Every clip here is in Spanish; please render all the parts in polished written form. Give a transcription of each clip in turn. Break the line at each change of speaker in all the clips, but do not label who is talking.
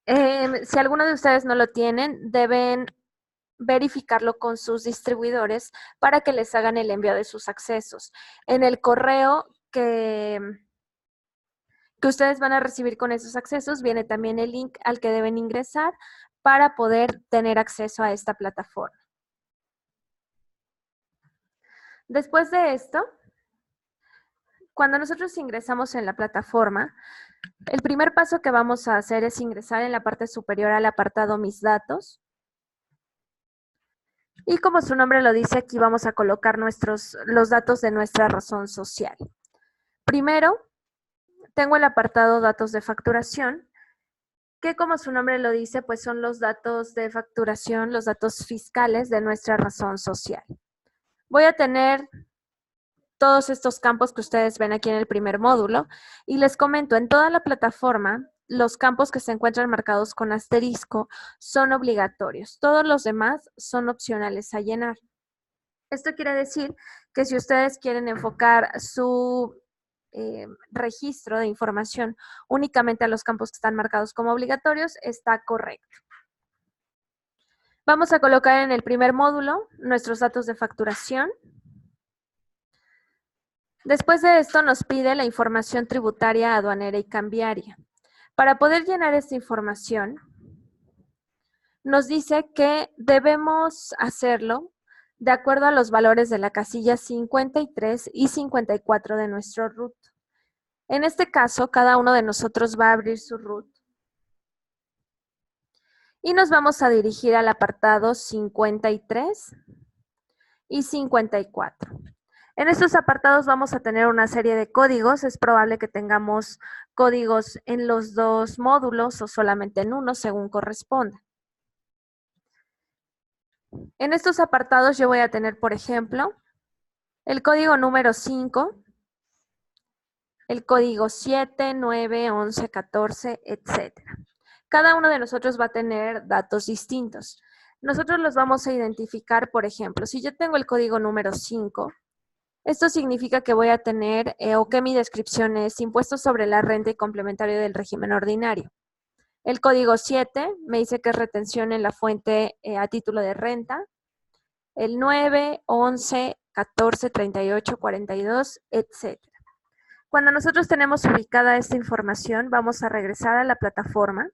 Si alguno de ustedes no lo tienen, deben verificarlo con sus distribuidores para que les hagan el envío de sus accesos. En el correo que ustedes van a recibir con esos accesos viene también el link al que deben ingresar para poder tener acceso a esta plataforma. Después de esto, cuando nosotros ingresamos en la plataforma, el primer paso que vamos a hacer es ingresar en la parte superior al apartado Mis datos. Y como su nombre lo dice, aquí vamos a colocar los datos de nuestra razón social. Primero, tengo el apartado Datos de facturación, que como su nombre lo dice, pues son los datos de facturación, los datos fiscales de nuestra razón social. Voy a tener todos estos campos que ustedes ven aquí en el primer módulo y les comento, en toda la plataforma, los campos que se encuentran marcados con asterisco son obligatorios. Todos los demás son opcionales a llenar. Esto quiere decir que si ustedes quieren enfocar su registro de información únicamente a los campos que están marcados como obligatorios, está correcto. Vamos a colocar en el primer módulo nuestros datos de facturación. Después de esto nos pide la información tributaria, aduanera y cambiaria. Para poder llenar esta información, nos dice que debemos hacerlo de acuerdo a los valores de la casilla 53 y 54 de nuestro RUT. En este caso, cada uno de nosotros va a abrir su RUT y nos vamos a dirigir al apartado 53 y 54. En estos apartados vamos a tener una serie de códigos. Es probable que tengamos códigos en los dos módulos o solamente en uno, según corresponda. En estos apartados yo voy a tener, por ejemplo, el código número 5, el código 7, 9, 11, 14, etc. Cada uno de nosotros va a tener datos distintos. Nosotros los vamos a identificar, por ejemplo, si yo tengo el código número 5, esto significa que voy a tener, o que mi descripción es impuestos sobre la renta y complementario del régimen ordinario. El código 7 me dice que es retención en la fuente a título de renta. El 9, 11, 14, 38, 42, etc. Cuando nosotros tenemos ubicada esta información, vamos a regresar a la plataforma.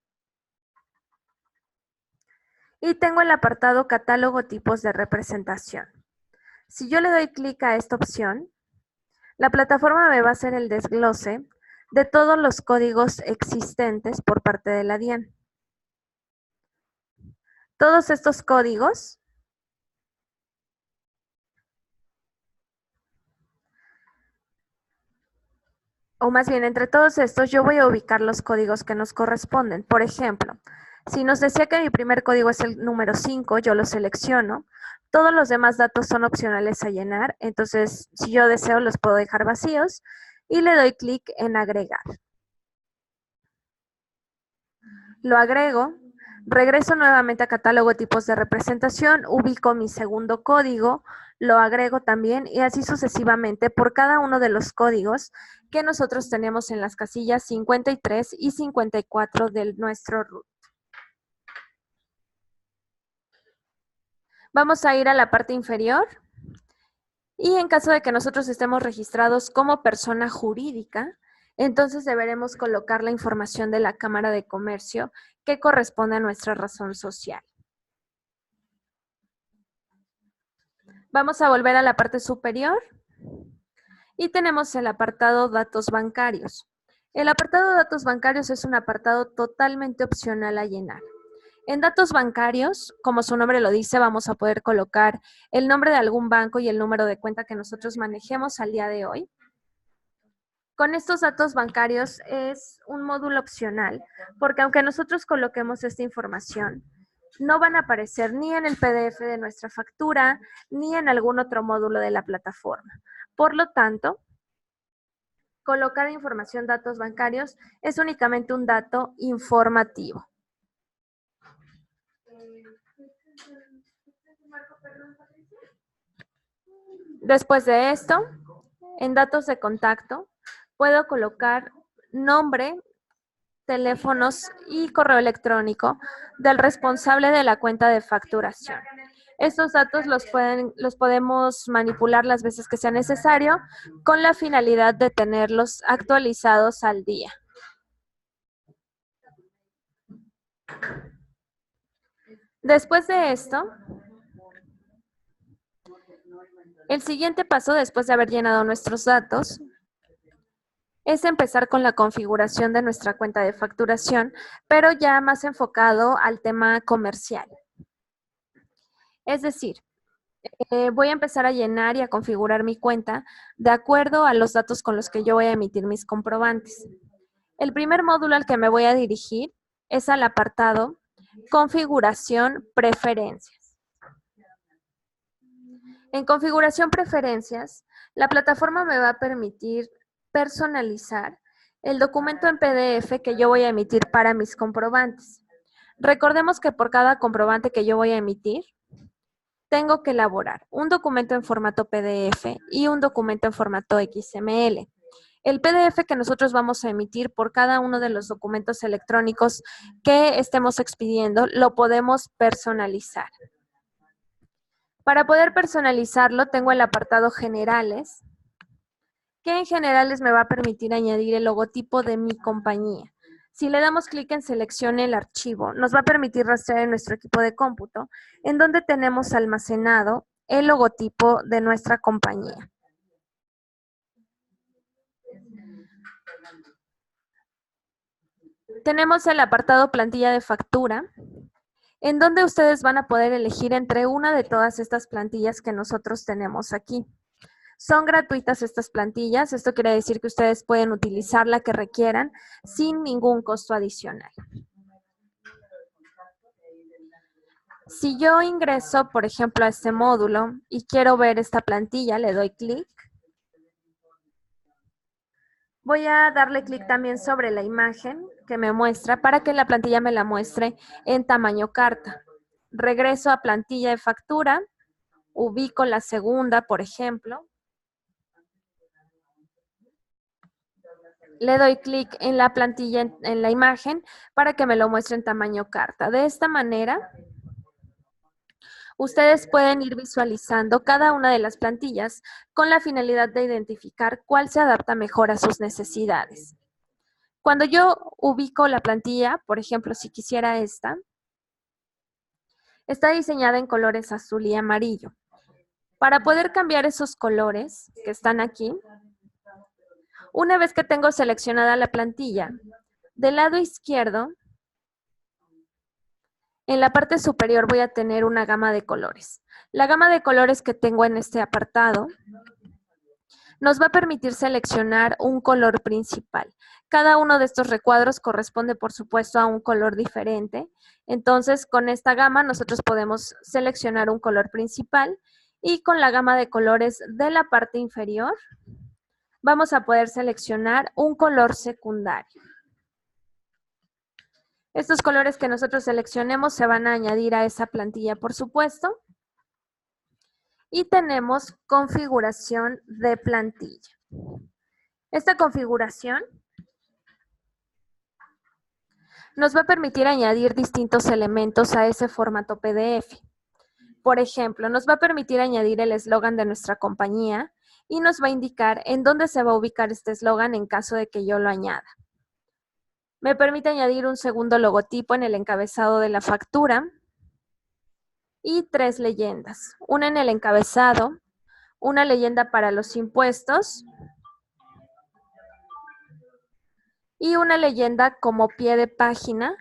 Y tengo el apartado Catálogo Tipos de Representación. Si yo le doy clic a esta opción, la plataforma me va a hacer el desglose de todos los códigos existentes por parte de la DIAN. Todos estos códigos o más bien entre todos estos yo voy a ubicar los códigos que nos corresponden. Por ejemplo, si nos decía que mi primer código es el número 5, yo lo selecciono. Todos los demás datos son opcionales a llenar, entonces si yo deseo los puedo dejar vacíos y le doy clic en agregar. Lo agrego, regreso nuevamente a catálogo tipos de representación, ubico mi segundo código, lo agrego también y así sucesivamente por cada uno de los códigos que nosotros tenemos en las casillas 53 y 54 de nuestro RUT. Vamos a ir a la parte inferior y en caso de que nosotros estemos registrados como persona jurídica, entonces deberemos colocar la información de la Cámara de Comercio que corresponde a nuestra razón social. Vamos a volver a la parte superior y tenemos el apartado Datos Bancarios. El apartado Datos Bancarios es un apartado totalmente opcional a llenar. En datos bancarios, como su nombre lo dice, vamos a poder colocar el nombre de algún banco y el número de cuenta que nosotros manejemos al día de hoy. Con estos datos bancarios es un módulo opcional, porque aunque nosotros coloquemos esta información, no van a aparecer ni en el PDF de nuestra factura, ni en algún otro módulo de la plataforma. Por lo tanto, colocar información datos bancarios es únicamente un dato informativo. Después de esto, en datos de contacto, puedo colocar nombre, teléfonos y correo electrónico del responsable de la cuenta de facturación. Estos datos los podemos manipular las veces que sea necesario con la finalidad de tenerlos actualizados al día. Después de esto, el siguiente paso después de haber llenado nuestros datos es empezar con la configuración de nuestra cuenta de facturación, pero ya más enfocado al tema comercial. Es decir, voy a empezar a llenar y a configurar mi cuenta de acuerdo a los datos con los que yo voy a emitir mis comprobantes. El primer módulo al que me voy a dirigir es al apartado Configuración Preferencias. En Configuración Preferencias, la plataforma me va a permitir personalizar el documento en PDF que yo voy a emitir para mis comprobantes. Recordemos que por cada comprobante que yo voy a emitir, tengo que elaborar un documento en formato PDF y un documento en formato XML. El PDF que nosotros vamos a emitir por cada uno de los documentos electrónicos que estemos expidiendo, lo podemos personalizar. Para poder personalizarlo, tengo el apartado Generales, que en Generales me va a permitir añadir el logotipo de mi compañía. Si le damos clic en Seleccione el archivo, nos va a permitir rastrear en nuestro equipo de cómputo, en donde tenemos almacenado el logotipo de nuestra compañía. Tenemos el apartado Plantilla de Factura, en donde ustedes van a poder elegir entre una de todas estas plantillas que nosotros tenemos aquí. Son gratuitas estas plantillas, esto quiere decir que ustedes pueden utilizar la que requieran sin ningún costo adicional. Si yo ingreso, por ejemplo, a este módulo y quiero ver esta plantilla, le doy clic. Voy a darle clic también sobre la imagen que me muestra para que la plantilla me la muestre en tamaño carta. Regreso a plantilla de factura, ubico la segunda, por ejemplo. Le doy clic en la plantilla, en la imagen, para que me lo muestre en tamaño carta. De esta manera, ustedes pueden ir visualizando cada una de las plantillas con la finalidad de identificar cuál se adapta mejor a sus necesidades. Cuando yo ubico la plantilla, por ejemplo, si quisiera esta, está diseñada en colores azul y amarillo. Para poder cambiar esos colores que están aquí, una vez que tengo seleccionada la plantilla, del lado izquierdo, en la parte superior voy a tener una gama de colores. La gama de colores que tengo en este apartado nos va a permitir seleccionar un color principal. Cada uno de estos recuadros corresponde, por supuesto, a un color diferente. Entonces, con esta gama nosotros podemos seleccionar un color principal y con la gama de colores de la parte inferior vamos a poder seleccionar un color secundario. Estos colores que nosotros seleccionemos se van a añadir a esa plantilla, por supuesto. Y tenemos configuración de plantilla. Esta configuración nos va a permitir añadir distintos elementos a ese formato PDF. Por ejemplo, nos va a permitir añadir el eslogan de nuestra compañía y nos va a indicar en dónde se va a ubicar este eslogan en caso de que yo lo añada. Me permite añadir un segundo logotipo en el encabezado de la factura y 3 leyendas. Una en el encabezado, una leyenda para los impuestos y una leyenda como pie de página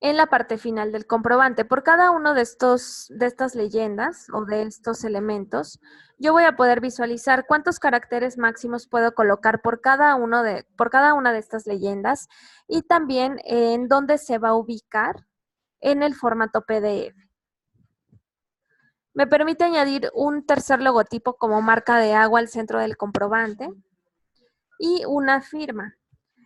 en la parte final del comprobante. Por cada uno de estas leyendas o de estos elementos, yo voy a poder visualizar cuántos caracteres máximos puedo colocar por cada una de estas leyendas y también en dónde se va a ubicar en el formato PDF. Me permite añadir un tercer logotipo como marca de agua al centro del comprobante y una firma.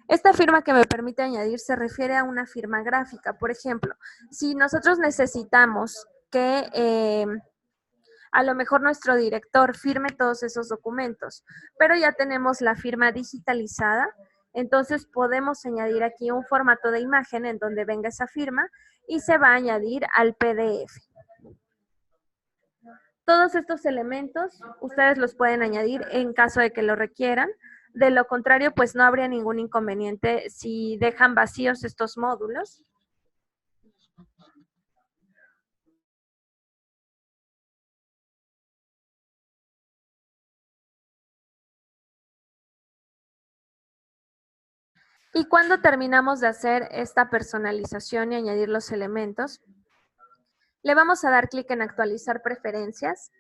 Esta firma que me permite añadir se refiere a una firma gráfica. Por ejemplo, si nosotros necesitamos que a lo mejor nuestro director firme todos esos documentos, pero ya tenemos la firma digitalizada, Entonces podemos añadir aquí un formato de imagen en donde venga esa firma y se va a añadir al PDF. Todos estos elementos ustedes los pueden añadir en caso de que lo requieran. De lo contrario, pues no habría ningún inconveniente si dejan vacíos estos módulos. Y cuando terminamos de hacer esta personalización y añadir los elementos, le vamos a dar clic en actualizar preferencias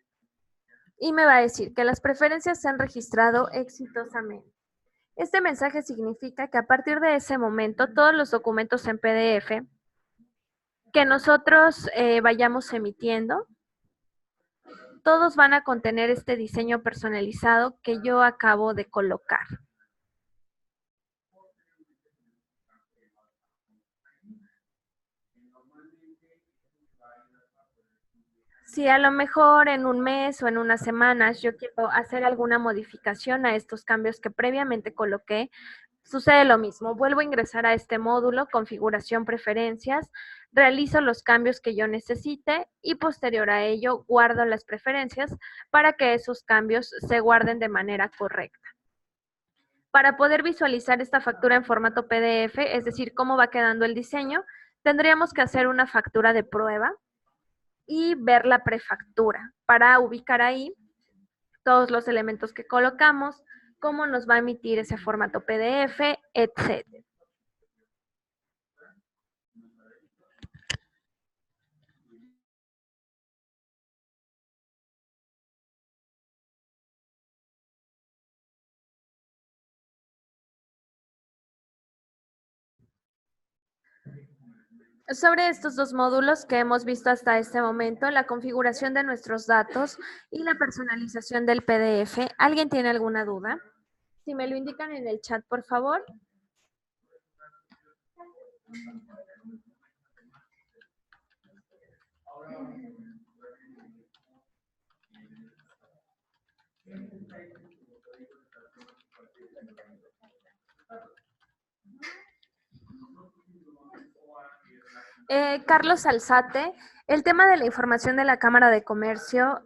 y me va a decir que las preferencias se han registrado exitosamente. Este mensaje significa que a partir de ese momento todos los documentos en PDF que nosotros vayamos emitiendo, todos van a contener este diseño personalizado que yo acabo de colocar. Si a lo mejor en un mes o en unas semanas yo quiero hacer alguna modificación a estos cambios que previamente coloqué, sucede lo mismo. Vuelvo a ingresar a este módulo, configuración preferencias, realizo los cambios que yo necesite y posterior a ello guardo las preferencias para que esos cambios se guarden de manera correcta. Para poder visualizar esta factura en formato PDF, es decir, cómo va quedando el diseño, tendríamos que hacer una factura de prueba y ver la prefactura para ubicar ahí todos los elementos que colocamos, cómo nos va a emitir ese formato PDF, etcétera. Sobre estos dos módulos que hemos visto hasta este momento, la configuración de nuestros datos y la personalización del PDF, ¿alguien tiene alguna duda? Si me lo indican en el chat, por favor. Carlos Alzate, el tema de la información de la Cámara de Comercio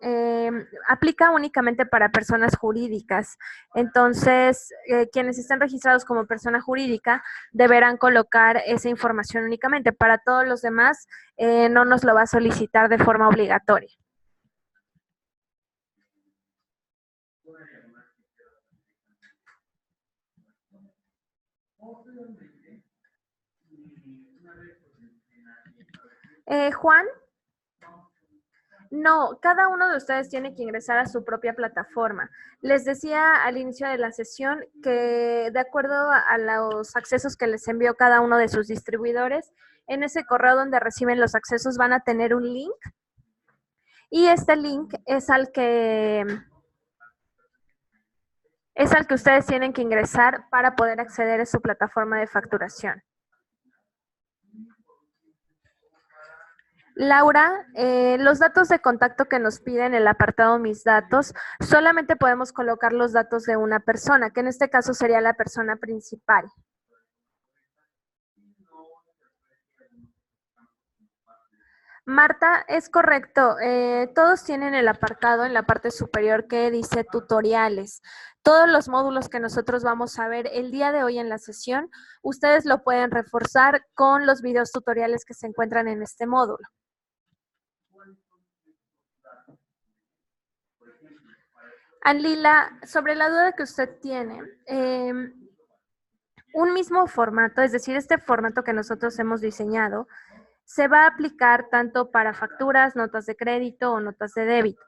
aplica únicamente para personas jurídicas. Entonces, quienes estén registrados como persona jurídica deberán colocar esa información únicamente. Para todos los demás, no nos lo va a solicitar de forma obligatoria. Juan. No, cada uno de ustedes tiene que ingresar a su propia plataforma. Les decía al inicio de la sesión que de acuerdo a los accesos que les envió cada uno de sus distribuidores, en ese correo donde reciben los accesos van a tener un link y este link es al que ustedes tienen que ingresar para poder acceder a su plataforma de facturación. Laura, los datos de contacto que nos piden en el apartado Mis datos, solamente podemos colocar los datos de una persona, que en este caso sería la persona principal. Marta, es correcto. Todos tienen el apartado en la parte superior que dice tutoriales. Todos los módulos que nosotros vamos a ver el día de hoy en la sesión, ustedes lo pueden reforzar con los videos tutoriales que se encuentran en este módulo. Anlila, sobre la duda que usted tiene, un mismo formato, es decir, este formato que nosotros hemos diseñado, se va a aplicar tanto para facturas, notas de crédito o notas de débito.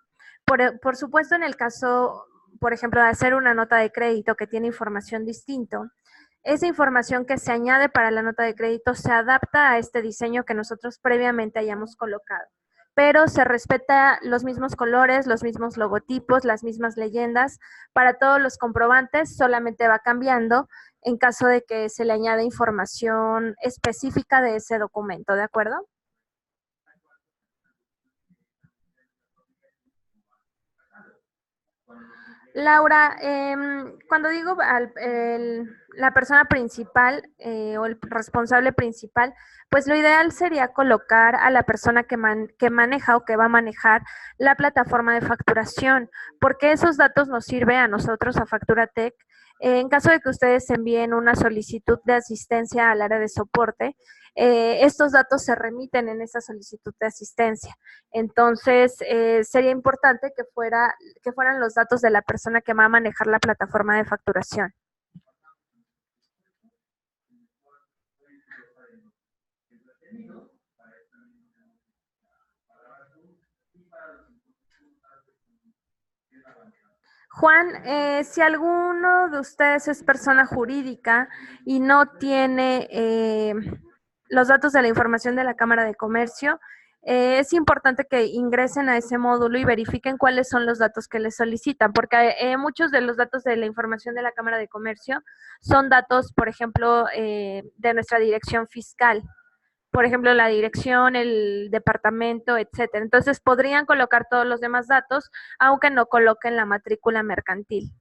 Por supuesto, en el caso, por ejemplo, de hacer una nota de crédito que tiene información distinta, esa información que se añade para la nota de crédito se adapta a este diseño que nosotros previamente hayamos colocado, pero se respeta los mismos colores, los mismos logotipos, las mismas leyendas para todos los comprobantes, solamente va cambiando en caso de que se le añade información específica de ese documento, ¿de acuerdo? Laura, cuando digo la persona principal o el responsable principal, pues lo ideal sería colocar a la persona que maneja o que va a manejar la plataforma de facturación, porque esos datos nos sirven a nosotros, a FacturaTech, en caso de que ustedes envíen una solicitud de asistencia al área de soporte. Estos datos se remiten en esa solicitud de asistencia. Entonces, sería importante que fueran los datos de la persona que va a manejar la plataforma de facturación. Juan, si alguno de ustedes es persona jurídica y no tiene los datos de la información de la Cámara de Comercio, es importante que ingresen a ese módulo y verifiquen cuáles son los datos que les solicitan, porque muchos de los datos de la información de la Cámara de Comercio son datos, por ejemplo, de nuestra dirección fiscal. Por ejemplo, la dirección, el departamento, etcétera. Entonces, podrían colocar todos los demás datos, aunque no coloquen la matrícula mercantil.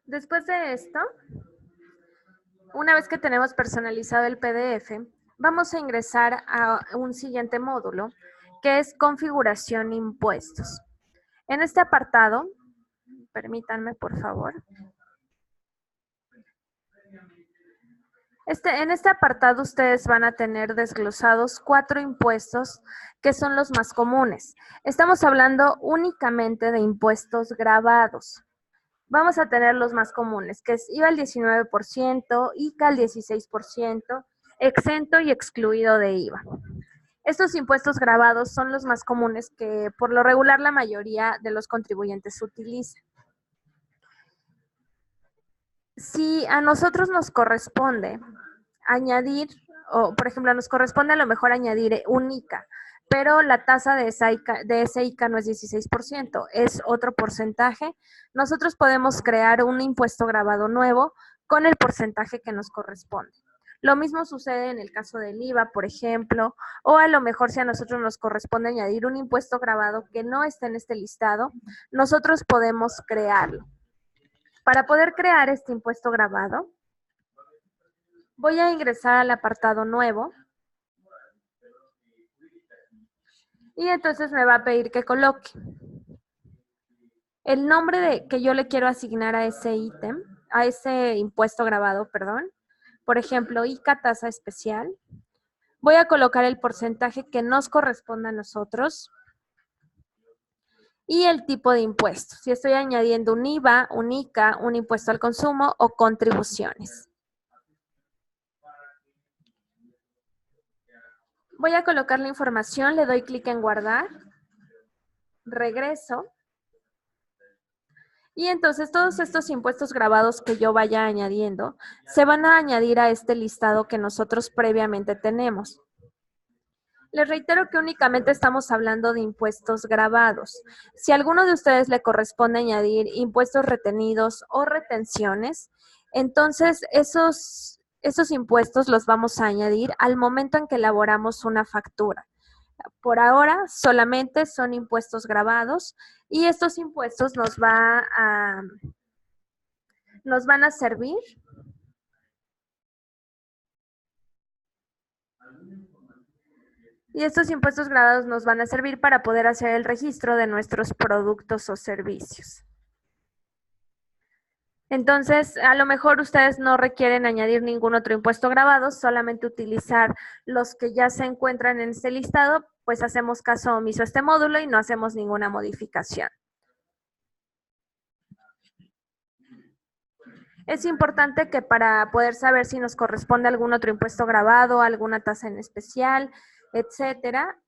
Después de esto, una vez que tenemos personalizado el PDF, vamos a ingresar a un siguiente módulo, que es configuración impuestos. En este apartado, permítanme por favor. En este apartado ustedes van a tener desglosados 4 impuestos que son los más comunes. Estamos hablando únicamente de impuestos grabados. Vamos a tener los más comunes, que es IVA al 19%, ICA al 16%, exento y excluido de IVA. Estos impuestos grabados son los más comunes que por lo regular la mayoría de los contribuyentes utilizan. Si a nosotros nos corresponde añadir, o por ejemplo, nos corresponde a lo mejor añadir un ICA, pero la tasa de ese ICA no es 16%, es otro porcentaje. Nosotros podemos crear un impuesto grabado nuevo con el porcentaje que nos corresponde. Lo mismo sucede en el caso del IVA, por ejemplo, o a lo mejor si a nosotros nos corresponde añadir un impuesto grabado que no está en este listado, nosotros podemos crearlo. Para poder crear este impuesto grabado, voy a ingresar al apartado nuevo y entonces me va a pedir que coloque el nombre que yo le quiero asignar a ese ítem, a ese impuesto grabado, perdón. Por ejemplo, ICA tasa especial. Voy a colocar el porcentaje que nos corresponde a nosotros y el tipo de impuesto. Si estoy añadiendo un IVA, un ICA, un impuesto al consumo o contribuciones. Voy a colocar la información, le doy clic en guardar, regreso. Y entonces todos estos impuestos grabados que yo vaya añadiendo se van a añadir a este listado que nosotros previamente tenemos. Les reitero que únicamente estamos hablando de impuestos grabados. Si a alguno de ustedes le corresponde añadir impuestos retenidos o retenciones, entonces esos impuestos los vamos a añadir al momento en que elaboramos una factura. Por ahora solamente son impuestos grabados y estos impuestos nos van a servir para poder hacer el registro de nuestros productos o servicios. Entonces, a lo mejor ustedes no requieren añadir ningún otro impuesto grabado, solamente utilizar los que ya se encuentran en este listado, pues hacemos caso omiso a este módulo y no hacemos ninguna modificación. Es importante que para poder saber si nos corresponde algún otro impuesto grabado, alguna tasa en especial, etcétera,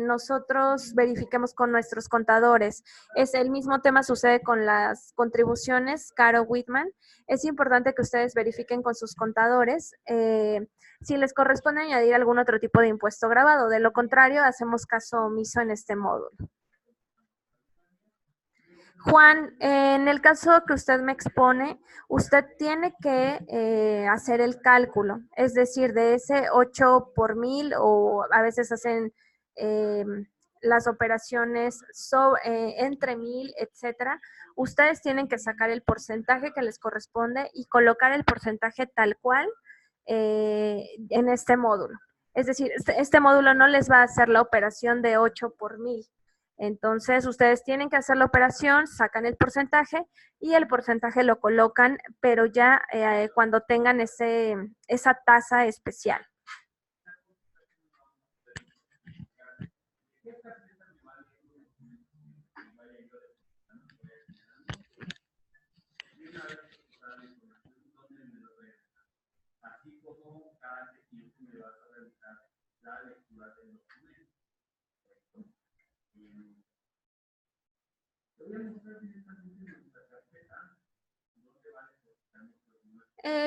nosotros verifiquemos con nuestros contadores. Es el mismo tema sucede con las contribuciones, Caro Whitman. Es importante que ustedes verifiquen con sus contadores si les corresponde añadir algún otro tipo de impuesto grabado. De lo contrario, hacemos caso omiso en este módulo. Juan, en el caso que usted me expone, usted tiene que hacer el cálculo, es decir, de ese 8 por 1000 o a veces hacen eh, las operaciones entre 1000, etcétera. Ustedes tienen que sacar el porcentaje que les corresponde y colocar el porcentaje tal cual en este módulo. Es decir, este módulo no les va a hacer la operación de 8 por 1000. Entonces, ustedes tienen que hacer la operación, sacan el porcentaje y el porcentaje lo colocan, pero ya cuando tengan esa tasa especial.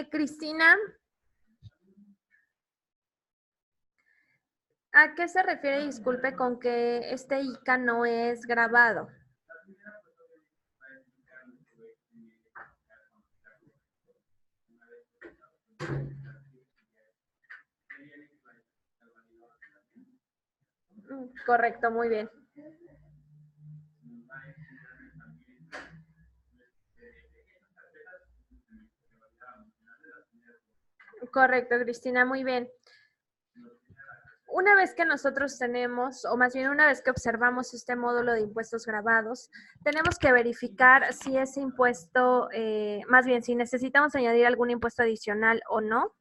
Cristina, ¿a qué se refiere, disculpe, con que este ICA no es grabado? Correcto, muy bien. Correcto, Cristina, muy bien. Una vez que nosotros tenemos, o más bien una vez que observamos este módulo de impuestos grabados, tenemos que verificar si ese impuesto, más bien si necesitamos añadir algún impuesto adicional o no.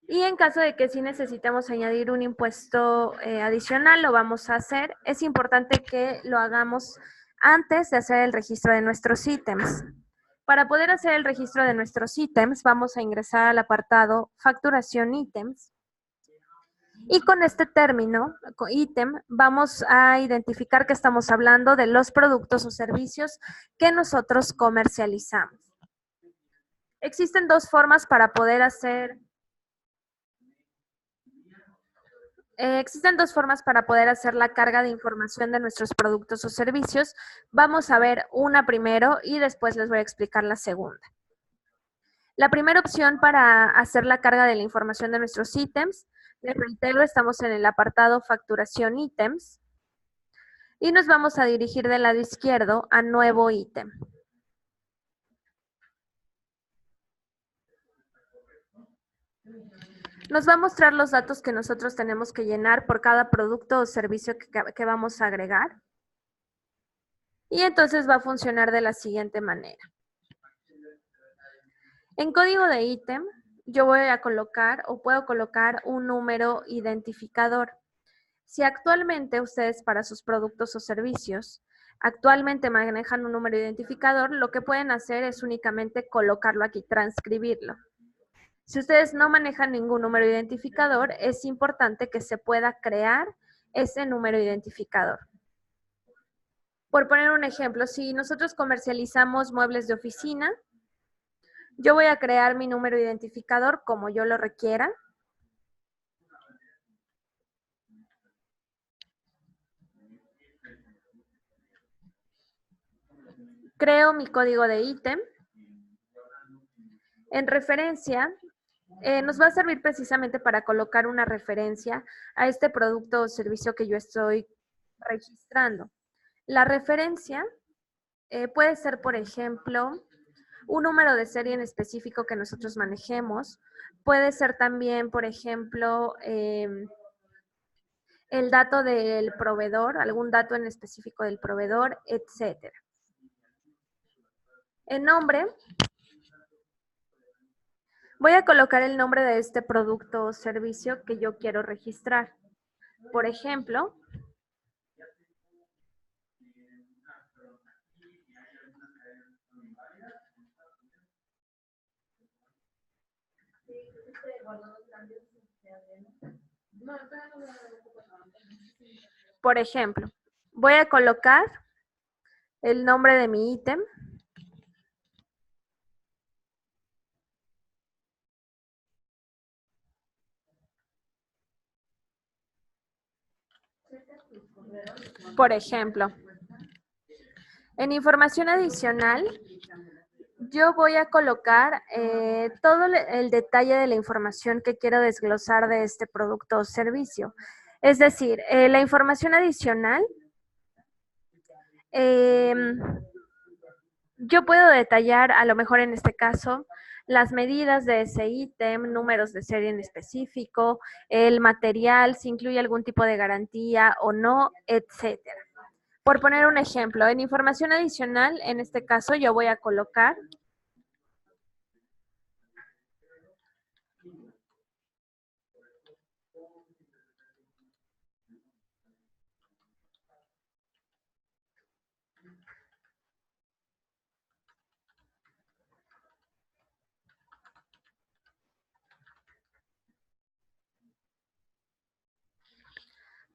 Y en caso de que sí necesitemos añadir un impuesto adicional, lo vamos a hacer. Es importante que lo hagamos antes de hacer el registro de nuestros ítems. Para poder hacer el registro de nuestros ítems, vamos a ingresar al apartado Facturación ítems. Y con este término, ítem, vamos a identificar que estamos hablando de los productos o servicios que nosotros comercializamos. Existen dos formas para poder hacer... existen dos formas para poder hacer la carga de información de nuestros productos o servicios. Vamos a ver una primero y después les voy a explicar la segunda. La primera opción para hacer la carga de la información de nuestros ítems, les reitero, estamos en el apartado Facturación ítems y nos vamos a dirigir del lado izquierdo a Nuevo ítem. Nos va a mostrar los datos que nosotros tenemos que llenar por cada producto o servicio que vamos a agregar. Y entonces va a funcionar de la siguiente manera. En código de ítem, yo voy a colocar o puedo colocar un número identificador. Si actualmente ustedes para sus productos o servicios actualmente manejan un número identificador, lo que pueden hacer es únicamente colocarlo aquí, transcribirlo. Si ustedes no manejan ningún número identificador, es importante que se pueda crear ese número identificador. Por poner un ejemplo, si nosotros comercializamos muebles de oficina, yo voy a crear mi número identificador como yo lo requiera. Creo mi código de ítem. En referencia, nos va a servir precisamente para colocar una referencia a este producto o servicio que yo estoy registrando. La referencia puede ser, por ejemplo, un número de serie en específico que nosotros manejemos. Puede ser también, por ejemplo, el dato del proveedor, algún dato en específico del proveedor, etcétera. En nombre, voy a colocar el nombre de este producto o servicio que yo quiero registrar. Por ejemplo, Por ejemplo, voy a colocar el nombre de mi ítem. Por ejemplo, en información adicional, yo voy a colocar todo el detalle de la información que quiero desglosar de este producto o servicio. Es decir, la información adicional, yo puedo detallar, a lo mejor en este caso, las medidas de ese ítem, números de serie en específico, el material, si incluye algún tipo de garantía o no, etcétera. Por poner un ejemplo, en información adicional, en este caso yo voy a colocar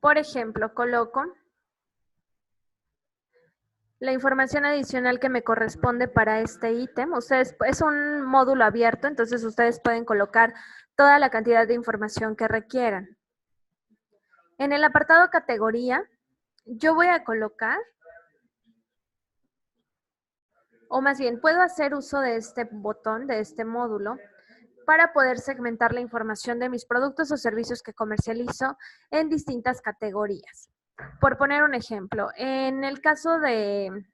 por ejemplo, coloco la información adicional que me corresponde para este ítem. Ustedes, es un módulo abierto, entonces ustedes pueden colocar toda la cantidad de información que requieran. En el apartado categoría, yo voy a colocar, o más bien, puedo hacer uso de este botón, de este módulo, para poder segmentar la información de mis productos o servicios que comercializo en distintas categorías. Por poner un ejemplo, en el caso del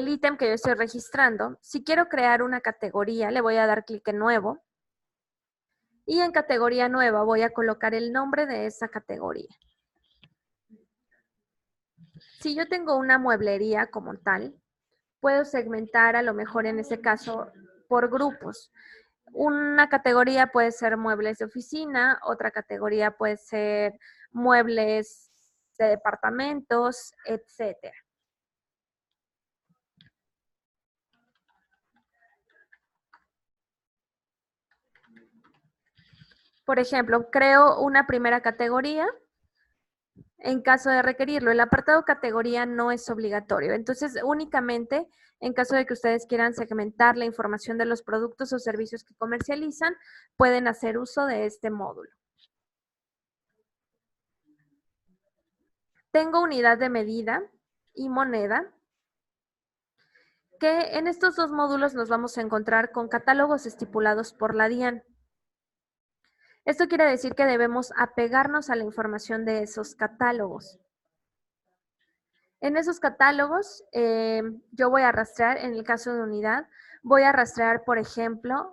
ítem que yo estoy registrando, si quiero crear una categoría, le voy a dar clic en nuevo y en categoría nueva voy a colocar el nombre de esa categoría. Si yo tengo una mueblería como tal, puedo segmentar a lo mejor en ese caso por grupos. Una categoría puede ser muebles de oficina, otra categoría puede ser muebles de departamentos, etcétera. Por ejemplo, creo una primera categoría en caso de requerirlo. El apartado categoría no es obligatorio. Entonces, únicamente en caso de que ustedes quieran segmentar la información de los productos o servicios que comercializan, pueden hacer uso de este módulo. Tengo unidad de medida y moneda, que en estos dos módulos nos vamos a encontrar con catálogos estipulados por la DIAN. Esto quiere decir que debemos apegarnos a la información de esos catálogos. En esos catálogos, yo voy a rastrear, en el caso de unidad, voy a rastrear, por ejemplo,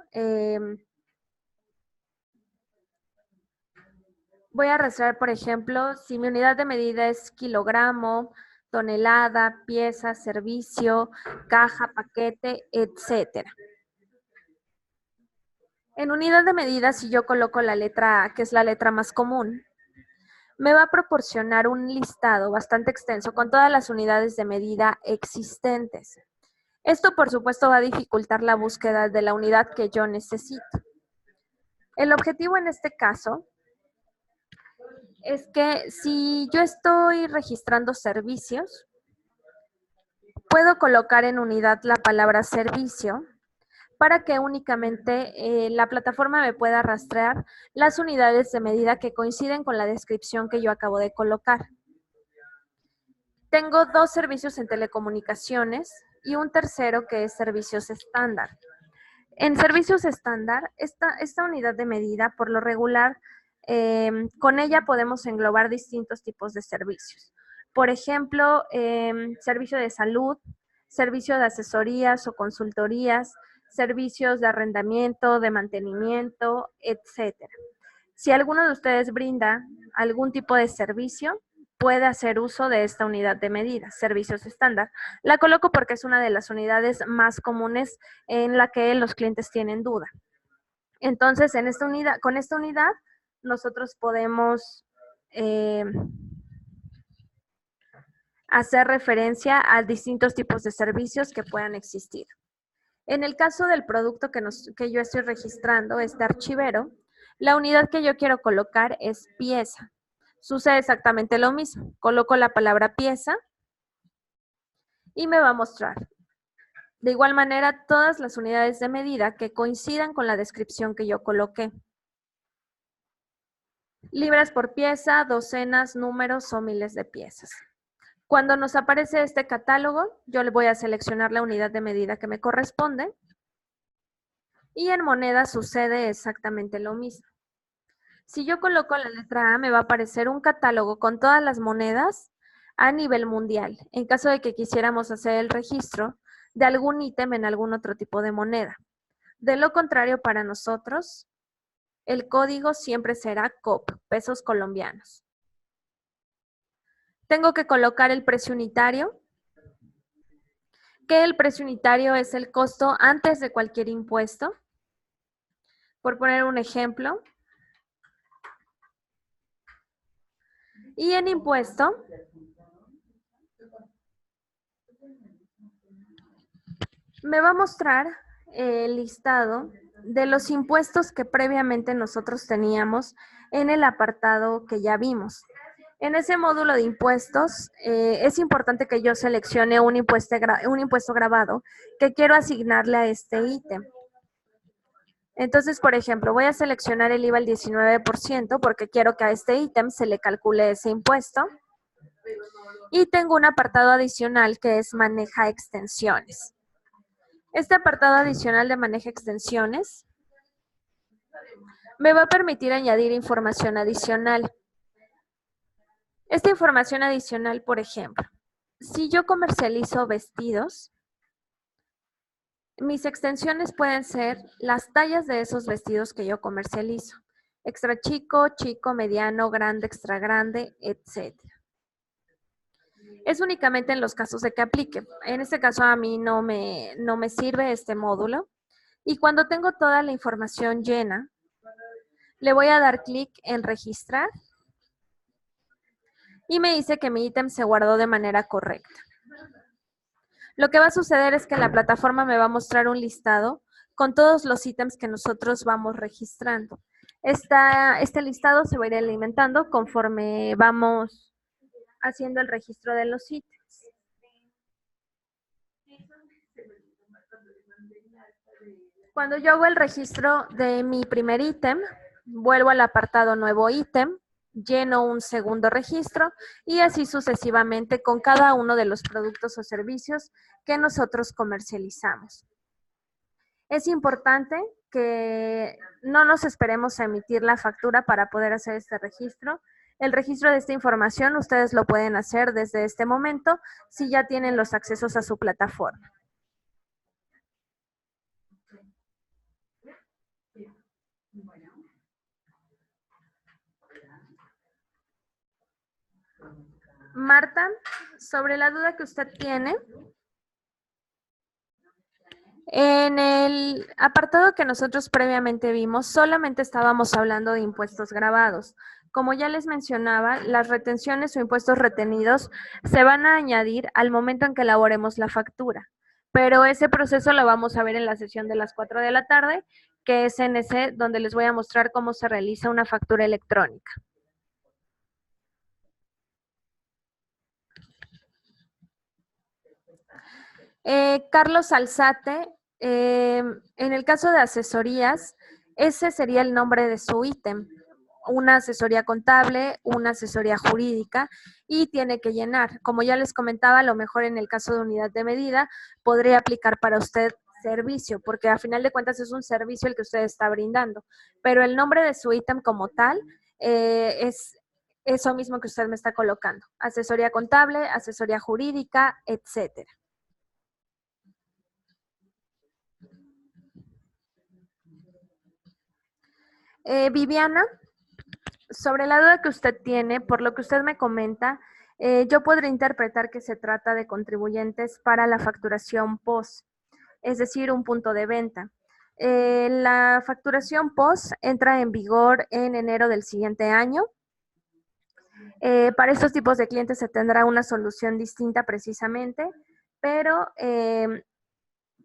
si mi unidad de medida es kilogramo, tonelada, pieza, servicio, caja, paquete, etcétera. En unidad de medida, si yo coloco la letra A, que es la letra más común, me va a proporcionar un listado bastante extenso con todas las unidades de medida existentes. Esto, por supuesto, va a dificultar la búsqueda de la unidad que yo necesito. El objetivo en este caso es que si yo estoy registrando servicios, puedo colocar en unidad la palabra servicio para que únicamente la plataforma me pueda rastrear las unidades de medida que coinciden con la descripción que yo acabo de colocar. Tengo dos servicios en telecomunicaciones y un tercero que es servicios estándar. En servicios estándar, esta unidad de medida, por lo regular, con ella podemos englobar distintos tipos de servicios. Por ejemplo, servicio de salud, servicio de asesorías o consultorías, servicios de arrendamiento, de mantenimiento, etcétera. Si alguno de ustedes brinda algún tipo de servicio, puede hacer uso de esta unidad de medida, servicios estándar. La coloco porque es una de las unidades más comunes en la que los clientes tienen duda. Entonces, con esta unidad, nosotros podemos hacer referencia a distintos tipos de servicios que puedan existir. En el caso del producto que yo estoy registrando, este archivero, la unidad que yo quiero colocar es pieza. Sucede exactamente lo mismo. Coloco la palabra pieza y me va a mostrar. De igual manera, todas las unidades de medida que coincidan con la descripción que yo coloqué. Libras por pieza, docenas, números o miles de piezas. Cuando nos aparece este catálogo, yo le voy a seleccionar la unidad de medida que me corresponde. Y en monedas sucede exactamente lo mismo. Si yo coloco la letra A, me va a aparecer un catálogo con todas las monedas a nivel mundial, en caso de que quisiéramos hacer el registro de algún ítem en algún otro tipo de moneda. De lo contrario, para nosotros, el código siempre será COP, pesos colombianos. Tengo que colocar el precio unitario, que el precio unitario es el costo antes de cualquier impuesto. Por poner un ejemplo. Y en impuesto, me va a mostrar el listado de los impuestos que previamente nosotros teníamos en el apartado que ya vimos. En ese módulo de impuestos, es importante que yo seleccione un impuesto grabado que quiero asignarle a este ítem. Entonces, por ejemplo, voy a seleccionar el IVA al 19% porque quiero que a este ítem se le calcule ese impuesto. Y tengo un apartado adicional que es maneja extensiones. Este apartado adicional de maneja extensiones me va a permitir añadir información adicional. Esta información adicional, por ejemplo, si yo comercializo vestidos, mis extensiones pueden ser las tallas de esos vestidos que yo comercializo. Extra chico, chico, mediano, grande, extra grande, etc. Es únicamente en los casos de que aplique. En este caso a mí no me sirve este módulo. Y cuando tengo toda la información llena, le voy a dar clic en registrar y me dice que mi ítem se guardó de manera correcta. Lo que va a suceder es que la plataforma me va a mostrar un listado con todos los ítems que nosotros vamos registrando. Este listado se va a ir alimentando conforme vamos haciendo el registro de los ítems. Cuando yo hago el registro de mi primer ítem, vuelvo al apartado nuevo ítem, lleno un segundo registro y así sucesivamente con cada uno de los productos o servicios que nosotros comercializamos. Es importante que no nos esperemos a emitir la factura para poder hacer este registro. El registro de esta información ustedes lo pueden hacer desde este momento si ya tienen los accesos a su plataforma. Marta, sobre la duda que usted tiene, en el apartado que nosotros previamente vimos, solamente estábamos hablando de impuestos grabados. Como ya les mencionaba, las retenciones o impuestos retenidos se van a añadir al momento en que elaboremos la factura, pero ese proceso lo vamos a ver en la sesión de las 4 de la tarde, que es en ese donde les voy a mostrar cómo se realiza una factura electrónica. Carlos Alzate, en el caso de asesorías, ese sería el nombre de su ítem. Una asesoría contable, una asesoría jurídica y tiene que llenar. Como ya les comentaba, a lo mejor en el caso de unidad de medida podría aplicar para usted servicio, porque a final de cuentas es un servicio el que usted está brindando, pero el nombre de su ítem como tal es eso mismo que usted me está colocando. Asesoría contable, asesoría jurídica, etcétera. Viviana, sobre la duda que usted tiene, por lo que usted me comenta, yo podría interpretar que se trata de contribuyentes para la facturación POS, es decir, un punto de venta. La facturación POS entra en vigor en enero del siguiente año. Para estos tipos de clientes se tendrá una solución distinta precisamente, pero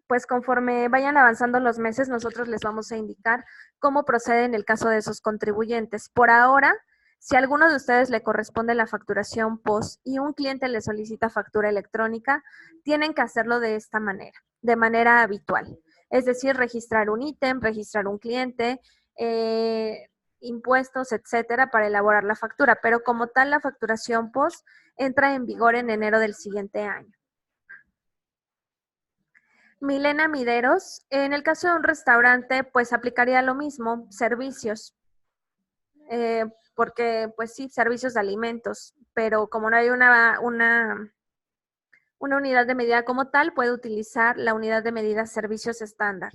pues conforme vayan avanzando los meses, nosotros les vamos a indicar cómo procede en el caso de esos contribuyentes. Por ahora, si a alguno de ustedes le corresponde la facturación POS y un cliente le solicita factura electrónica, tienen que hacerlo de esta manera, de manera habitual. Es decir, registrar un ítem, registrar un cliente, impuestos, etcétera, para elaborar la factura. Pero como tal, la facturación POS entra en vigor en enero del siguiente año. Milena Mideros, en el caso de un restaurante, pues aplicaría lo mismo, servicios, porque pues sí, servicios de alimentos, pero como no hay una unidad de medida como tal, puede utilizar la unidad de medida servicios estándar.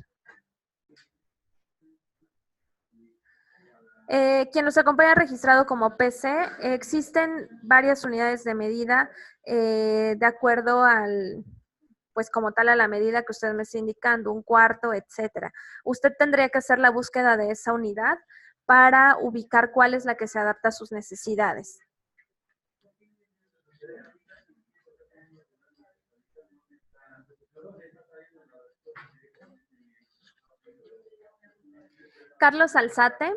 Quien nos acompaña registrado como PC, existen varias unidades de medida de acuerdo al, pues como tal a la medida que usted me está indicando, un cuarto, etcétera. Usted tendría que hacer la búsqueda de esa unidad para ubicar cuál es la que se adapta a sus necesidades. Carlos Alzate,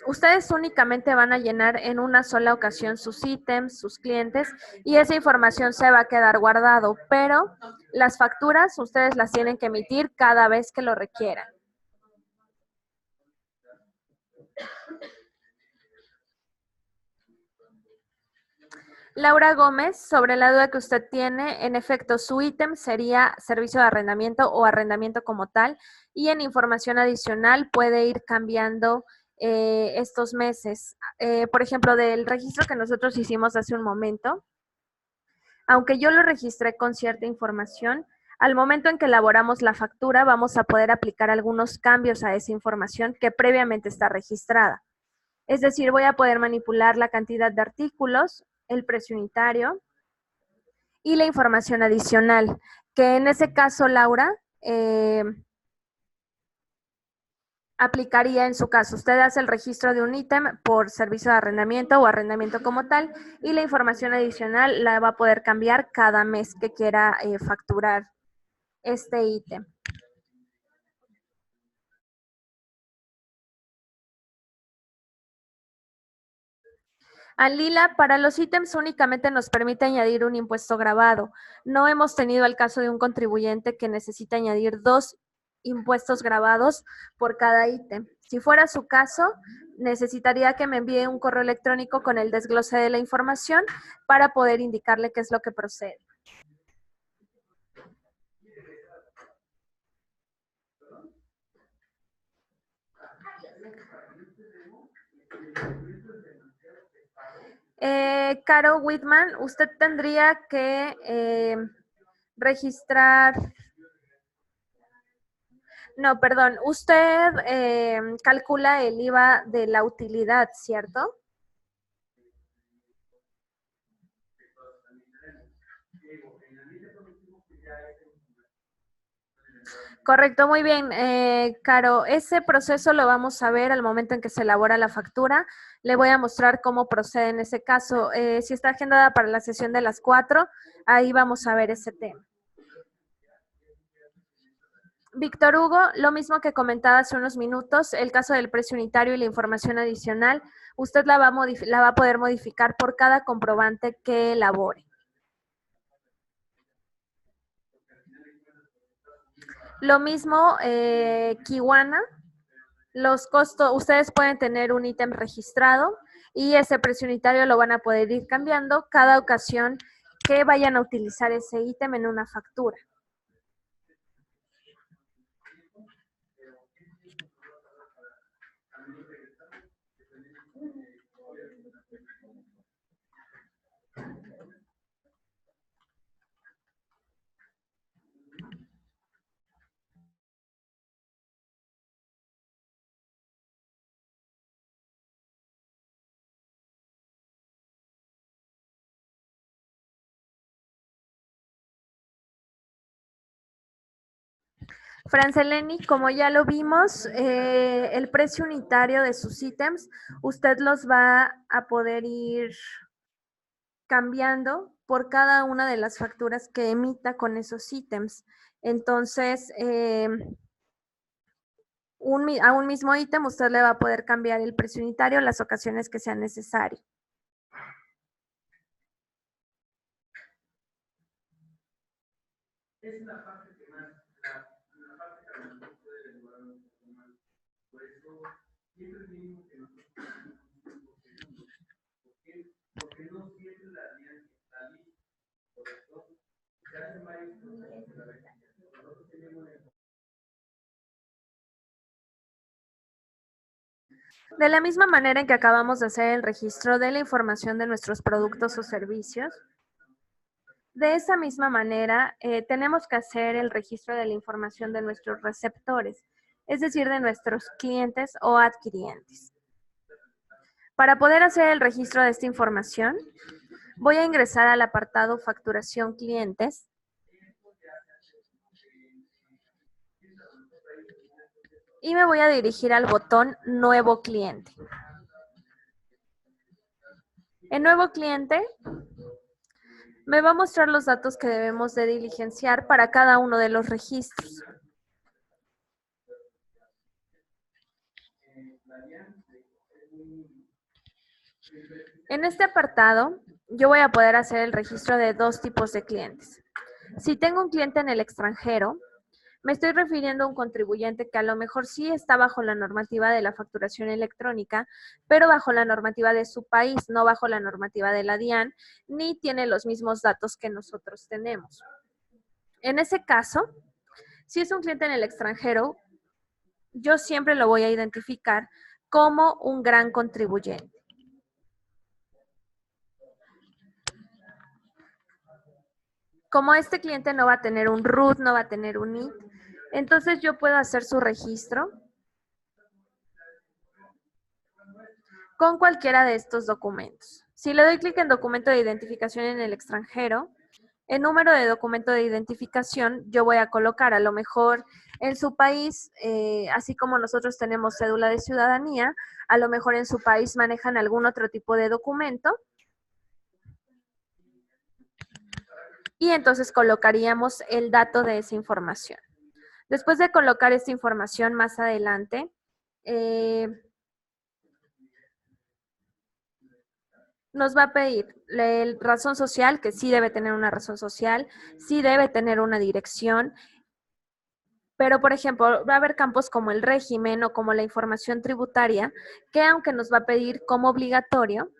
ustedes únicamente van a llenar en una sola ocasión sus ítems, sus clientes, y esa información se va a quedar guardado, pero las facturas ustedes las tienen que emitir cada vez que lo requieran. Laura Gómez, sobre la duda que usted tiene, en efecto, su ítem sería servicio de arrendamiento o arrendamiento como tal, y en información adicional puede ir cambiando estos meses. Por ejemplo, del registro que nosotros hicimos hace un momento, aunque yo lo registré con cierta información, al momento en que elaboramos la factura vamos a poder aplicar algunos cambios a esa información que previamente está registrada. Es decir, voy a poder manipular la cantidad de artículos, el precio unitario y la información adicional, que en ese caso, Laura, aplicaría en su caso. Usted hace el registro de un ítem por servicio de arrendamiento o arrendamiento como tal, y la información adicional la va a poder cambiar cada mes que quiera facturar este ítem. Alila, para los ítems únicamente nos permite añadir un impuesto grabado. No hemos tenido el caso de un contribuyente que necesita añadir 2 impuestos grabados por cada ítem. Si fuera su caso, necesitaría que me envíe un correo electrónico con el desglose de la información para poder indicarle qué es lo que procede. Caro Whitman, usted tendría que registrar. No, perdón, usted calcula el IVA de la utilidad, ¿cierto? Correcto, muy bien. Caro, ese proceso lo vamos a ver al momento en que se elabora la factura. Le voy a mostrar cómo procede en ese caso. Si está agendada para la sesión de las 4, ahí vamos a ver ese tema. Víctor Hugo, lo mismo que comentaba hace unos minutos, el caso del precio unitario y la información adicional, usted la va a poder modificar por cada comprobante que elabore. Lo mismo, Kiwana, los costos, ustedes pueden tener un ítem registrado y ese precio unitario lo van a poder ir cambiando cada ocasión que vayan a utilizar ese ítem en una factura. Franceleni, como ya lo vimos, el precio unitario de sus ítems, usted los va a poder ir cambiando por cada una de las facturas que emita con esos ítems. Entonces, a un mismo ítem usted le va a poder cambiar el precio unitario las ocasiones que sea necesario. Es la parte que más, la parte que a lo mejor puede demorar un poco más. Por eso, siempre mismo que nosotros tenemos un segundo. ¿Por qué? Porque no siempre la alianza está lista. Por eso, se hacen varios procesos de la verificación. Nosotros tenemos de la misma manera en que acabamos de hacer el registro de la información de nuestros productos o servicios, de esa misma manera tenemos que hacer el registro de la información de nuestros receptores, es decir, de nuestros clientes o adquirientes. Para poder hacer el registro de esta información, voy a ingresar al apartado Facturación Clientes. Y me voy a dirigir al botón Nuevo Cliente. En Nuevo Cliente me va a mostrar los datos que debemos de diligenciar para cada uno de los registros. En este apartado, yo voy a poder hacer el registro de dos tipos de clientes. Si tengo un cliente en el extranjero, me estoy refiriendo a un contribuyente que a lo mejor sí está bajo la normativa de la facturación electrónica, pero bajo la normativa de su país, no bajo la normativa de la DIAN, ni tiene los mismos datos que nosotros tenemos. En ese caso, si es un cliente en el extranjero, yo siempre lo voy a identificar como un gran contribuyente. Como este cliente no va a tener un RUT, no va a tener un NIT, entonces yo puedo hacer su registro con cualquiera de estos documentos. Si le doy clic en documento de identificación en el extranjero, el número de documento de identificación yo voy a colocar a lo mejor en su país, así como nosotros tenemos cédula de ciudadanía, a lo mejor en su país manejan algún otro tipo de documento. Y entonces colocaríamos el dato de esa información. Después de colocar esta información más adelante, nos va a pedir la razón social, que sí debe tener una razón social, sí debe tener una dirección, pero por ejemplo, va a haber campos como el régimen o como la información tributaria, que aunque nos va a pedir como obligatorio,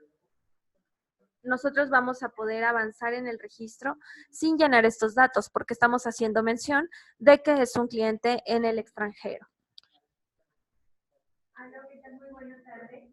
nosotros vamos a poder avanzar en el registro sin llenar estos datos, porque estamos haciendo mención de que es un cliente en el extranjero. Muy buenas tardes.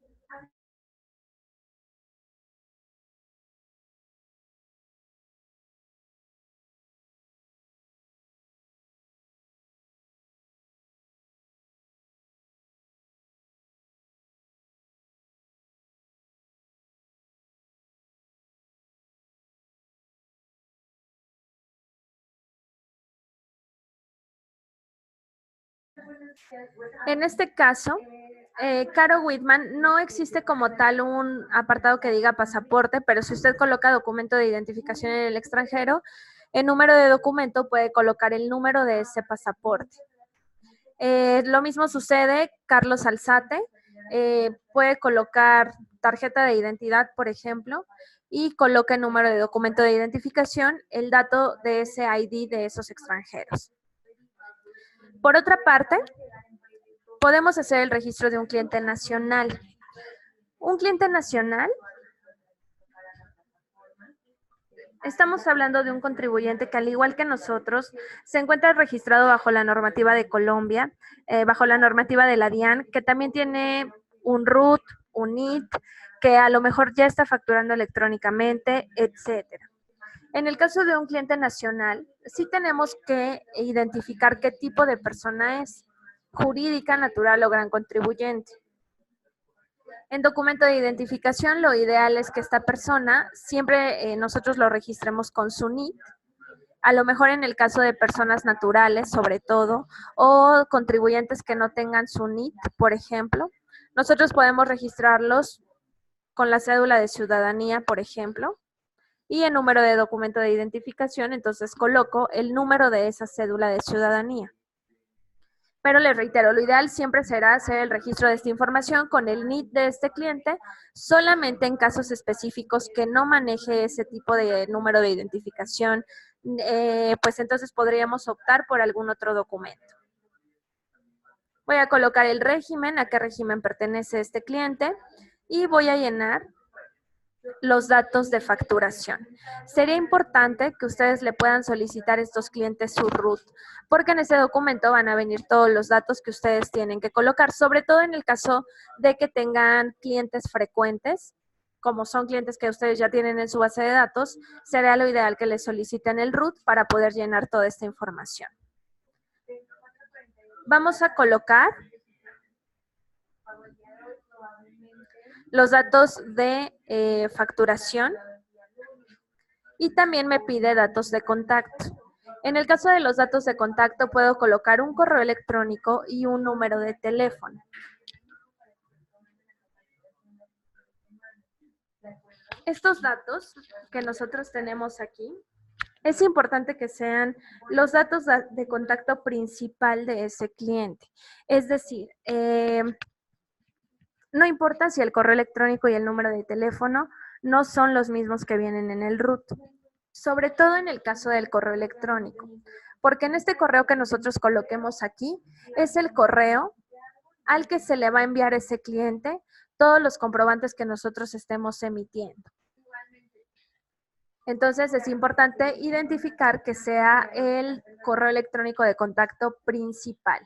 En este caso, Caro Whitman, no existe como tal un apartado que diga pasaporte, pero si usted coloca documento de identificación en el extranjero, en número de documento puede colocar el número de ese pasaporte. Lo mismo sucede, Carlos Alzate, puede colocar tarjeta de identidad, por ejemplo, y coloca el número de documento de identificación, el dato de ese ID de esos extranjeros. Por otra parte, podemos hacer el registro de un cliente nacional. Un cliente nacional, estamos hablando de un contribuyente que al igual que nosotros, se encuentra registrado bajo la normativa de Colombia, bajo la normativa de la DIAN, que también tiene un RUT, un NIT, que a lo mejor ya está facturando electrónicamente, etcétera. En el caso de un cliente nacional, sí tenemos que identificar qué tipo de persona es, jurídica, natural o gran contribuyente. En documento de identificación, lo ideal es que esta persona siempre nosotros lo registremos con su NIT. A lo mejor en el caso de personas naturales, sobre todo, o contribuyentes que no tengan su NIT, por ejemplo, nosotros podemos registrarlos con la cédula de ciudadanía, por ejemplo, y el número de documento de identificación, entonces coloco el número de esa cédula de ciudadanía. Pero les reitero, lo ideal siempre será hacer el registro de esta información con el NIT de este cliente, solamente en casos específicos que no maneje ese tipo de número de identificación, pues entonces podríamos optar por algún otro documento. Voy a colocar el régimen, a qué régimen pertenece este cliente, y voy a llenar los datos de facturación. Sería importante que ustedes le puedan solicitar a estos clientes su RUT, porque en ese documento van a venir todos los datos que ustedes tienen que colocar, sobre todo en el caso de que tengan clientes frecuentes, como son clientes que ustedes ya tienen en su base de datos, será lo ideal que les soliciten el RUT para poder llenar toda esta información. Vamos a colocar los datos de facturación y también me pide datos de contacto. En el caso de los datos de contacto puedo colocar un correo electrónico y un número de teléfono. Estos datos que nosotros tenemos aquí, es importante que sean los datos de contacto principal de ese cliente. Es decir, no importa si el correo electrónico y el número de teléfono no son los mismos que vienen en el RUT, sobre todo en el caso del correo electrónico, porque en este correo que nosotros coloquemos aquí es el correo al que se le va a enviar a ese cliente todos los comprobantes que nosotros estemos emitiendo. Entonces es importante identificar que sea el correo electrónico de contacto principal.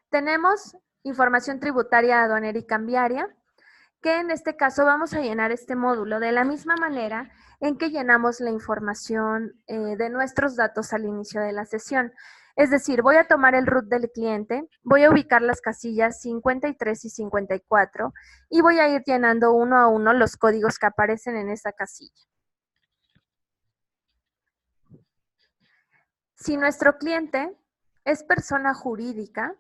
Tenemos información tributaria, aduanera y cambiaria, que en este caso vamos a llenar este módulo de la misma manera en que llenamos la información de nuestros datos al inicio de la sesión. Es decir, voy a tomar el RUT del cliente, voy a ubicar las casillas 53 y 54 y voy a ir llenando uno a uno los códigos que aparecen en esa casilla. Si nuestro cliente es persona jurídica,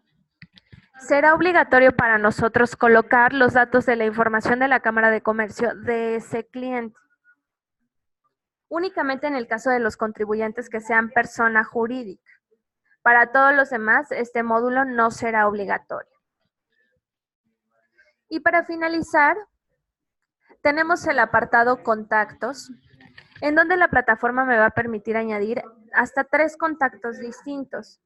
será obligatorio para nosotros colocar los datos de la información de la Cámara de Comercio de ese cliente. Únicamente en el caso de los contribuyentes que sean persona jurídica. Para todos los demás, este módulo no será obligatorio. Y para finalizar, tenemos el apartado Contactos, en donde la plataforma me va a permitir añadir hasta 3 contactos distintos.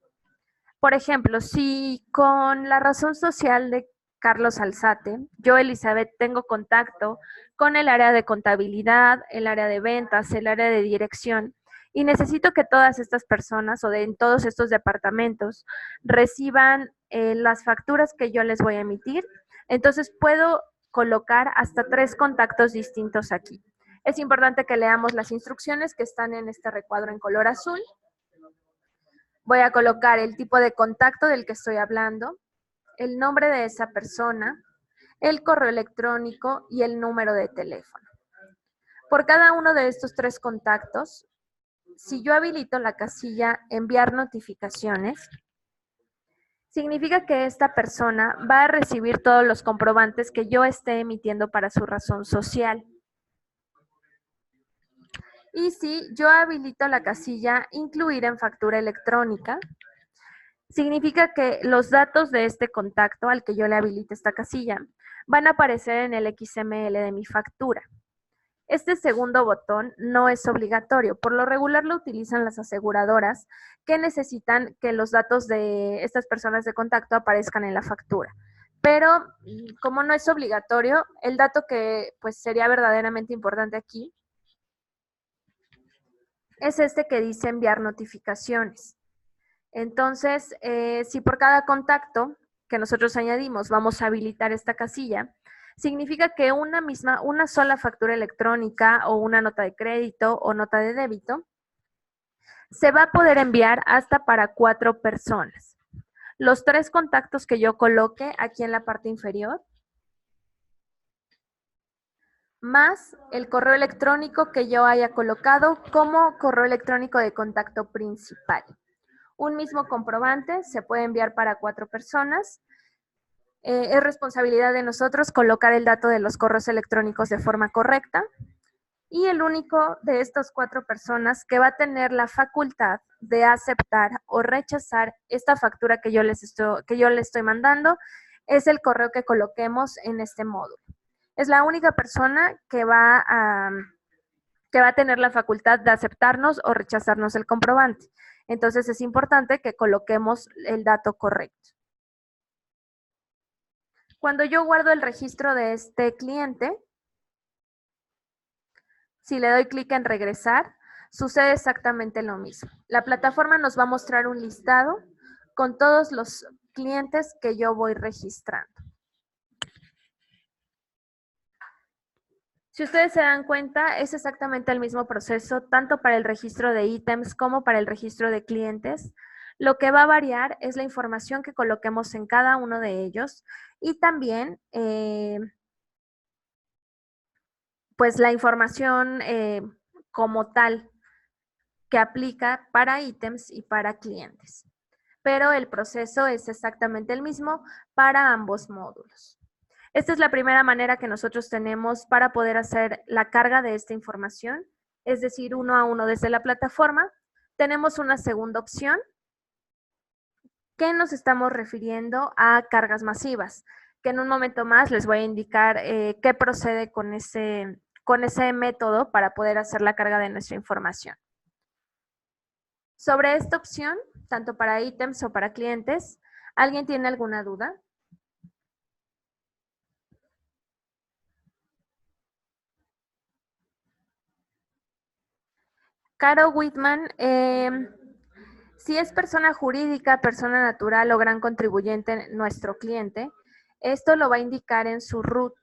Por ejemplo, si con la razón social de Carlos Alzate, yo, Elizabeth, tengo contacto con el área de contabilidad, el área de ventas, el área de dirección, y necesito que todas estas personas o en todos estos departamentos reciban las facturas que yo les voy a emitir, entonces puedo colocar hasta 3 contactos distintos aquí. Es importante que leamos las instrucciones que están en este recuadro en color azul. Voy a colocar el tipo de contacto del que estoy hablando, el nombre de esa persona, el correo electrónico y el número de teléfono. Por cada uno de estos 3 contactos, si yo habilito la casilla enviar notificaciones, significa que esta persona va a recibir todos los comprobantes que yo esté emitiendo para su razón social. Y si yo habilito la casilla incluir en factura electrónica, significa que los datos de este contacto al que yo le habilite esta casilla van a aparecer en el XML de mi factura. Este segundo botón no es obligatorio, por lo regular lo utilizan las aseguradoras que necesitan que los datos de estas personas de contacto aparezcan en la factura. Pero como no es obligatorio, el dato que pues sería verdaderamente importante aquí es este que dice enviar notificaciones. Entonces, si por cada contacto que nosotros añadimos vamos a habilitar esta casilla, significa que una sola factura electrónica o una nota de crédito o nota de débito se va a poder enviar hasta para 4 personas. Los 3 contactos que yo coloque aquí en la parte inferior, más el correo electrónico que yo haya colocado como correo electrónico de contacto principal. Un mismo comprobante se puede enviar para 4 personas. Es responsabilidad de nosotros colocar el dato de los correos electrónicos de forma correcta. Y el único de estas 4 personas que va a tener la facultad de aceptar o rechazar esta factura que yo le estoy mandando es el correo que coloquemos en este módulo. Es la única persona que va a tener la facultad de aceptarnos o rechazarnos el comprobante. Entonces es importante que coloquemos el dato correcto. Cuando yo guardo el registro de este cliente, si le doy clic en regresar, sucede exactamente lo mismo. La plataforma nos va a mostrar un listado con todos los clientes que yo voy registrando. Si ustedes se dan cuenta, es exactamente el mismo proceso, tanto para el registro de ítems como para el registro de clientes. Lo que va a variar es la información que coloquemos en cada uno de ellos y también pues la información como tal que aplica para ítems y para clientes. Pero el proceso es exactamente el mismo para ambos módulos. Esta es la primera manera que nosotros tenemos para poder hacer la carga de esta información, es decir, uno a uno desde la plataforma. Tenemos una segunda opción que nos estamos refiriendo a cargas masivas, que en un momento más les voy a indicar qué procede con ese método para poder hacer la carga de nuestra información. Sobre esta opción, tanto para ítems o para clientes, ¿alguien tiene alguna duda? Caro Whitman, si es persona jurídica, persona natural o gran contribuyente nuestro cliente, esto lo va a indicar en su RUT.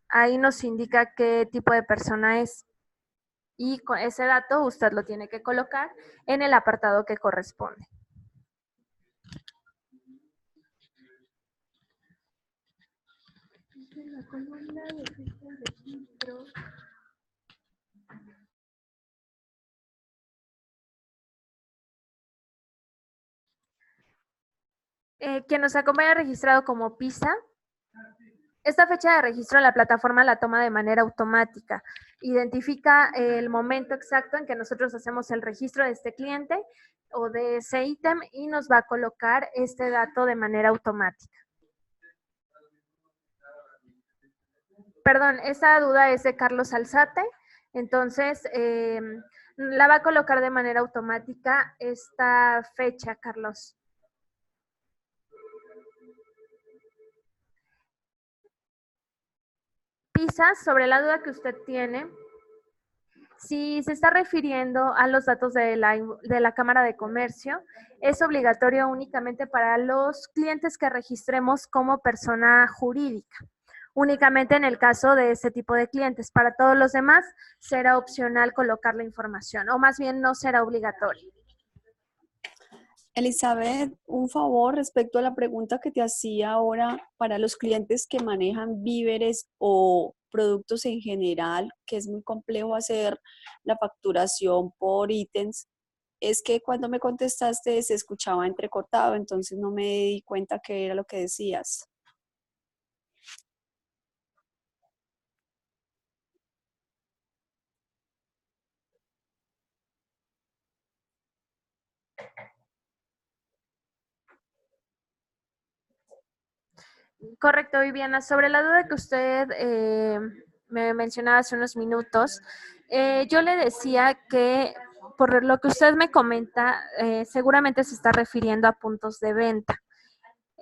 Ahí nos indica qué tipo de persona es. Y con ese dato usted lo tiene que colocar en el apartado que corresponde. La columna de fecha de registro. Quien nos acompaña registrado como PISA. Esta fecha de registro la plataforma la toma de manera automática. Identifica el momento exacto en que nosotros hacemos el registro de este cliente o de ese ítem y nos va a colocar este dato de manera automática. Perdón, esa duda es de Carlos Alzate. Entonces, la va a colocar de manera automática esta fecha, Carlos. PISA, sobre la duda que usted tiene, si se está refiriendo a los datos de la Cámara de Comercio, es obligatorio únicamente para los clientes que registremos como persona jurídica. Únicamente en el caso de este tipo de clientes. Para todos los demás será opcional colocar la información, o más bien no será obligatorio.
Elizabeth, un favor respecto a la pregunta que te hacía ahora para los clientes que manejan víveres o productos en general, que es muy complejo hacer la facturación por ítems. Es que cuando me contestaste se escuchaba entrecortado, entonces no me di cuenta qué era lo que decías.
Correcto, Viviana. Sobre la duda que usted me mencionaba hace unos minutos, yo le decía que por lo que usted me comenta, seguramente se está refiriendo a puntos de venta.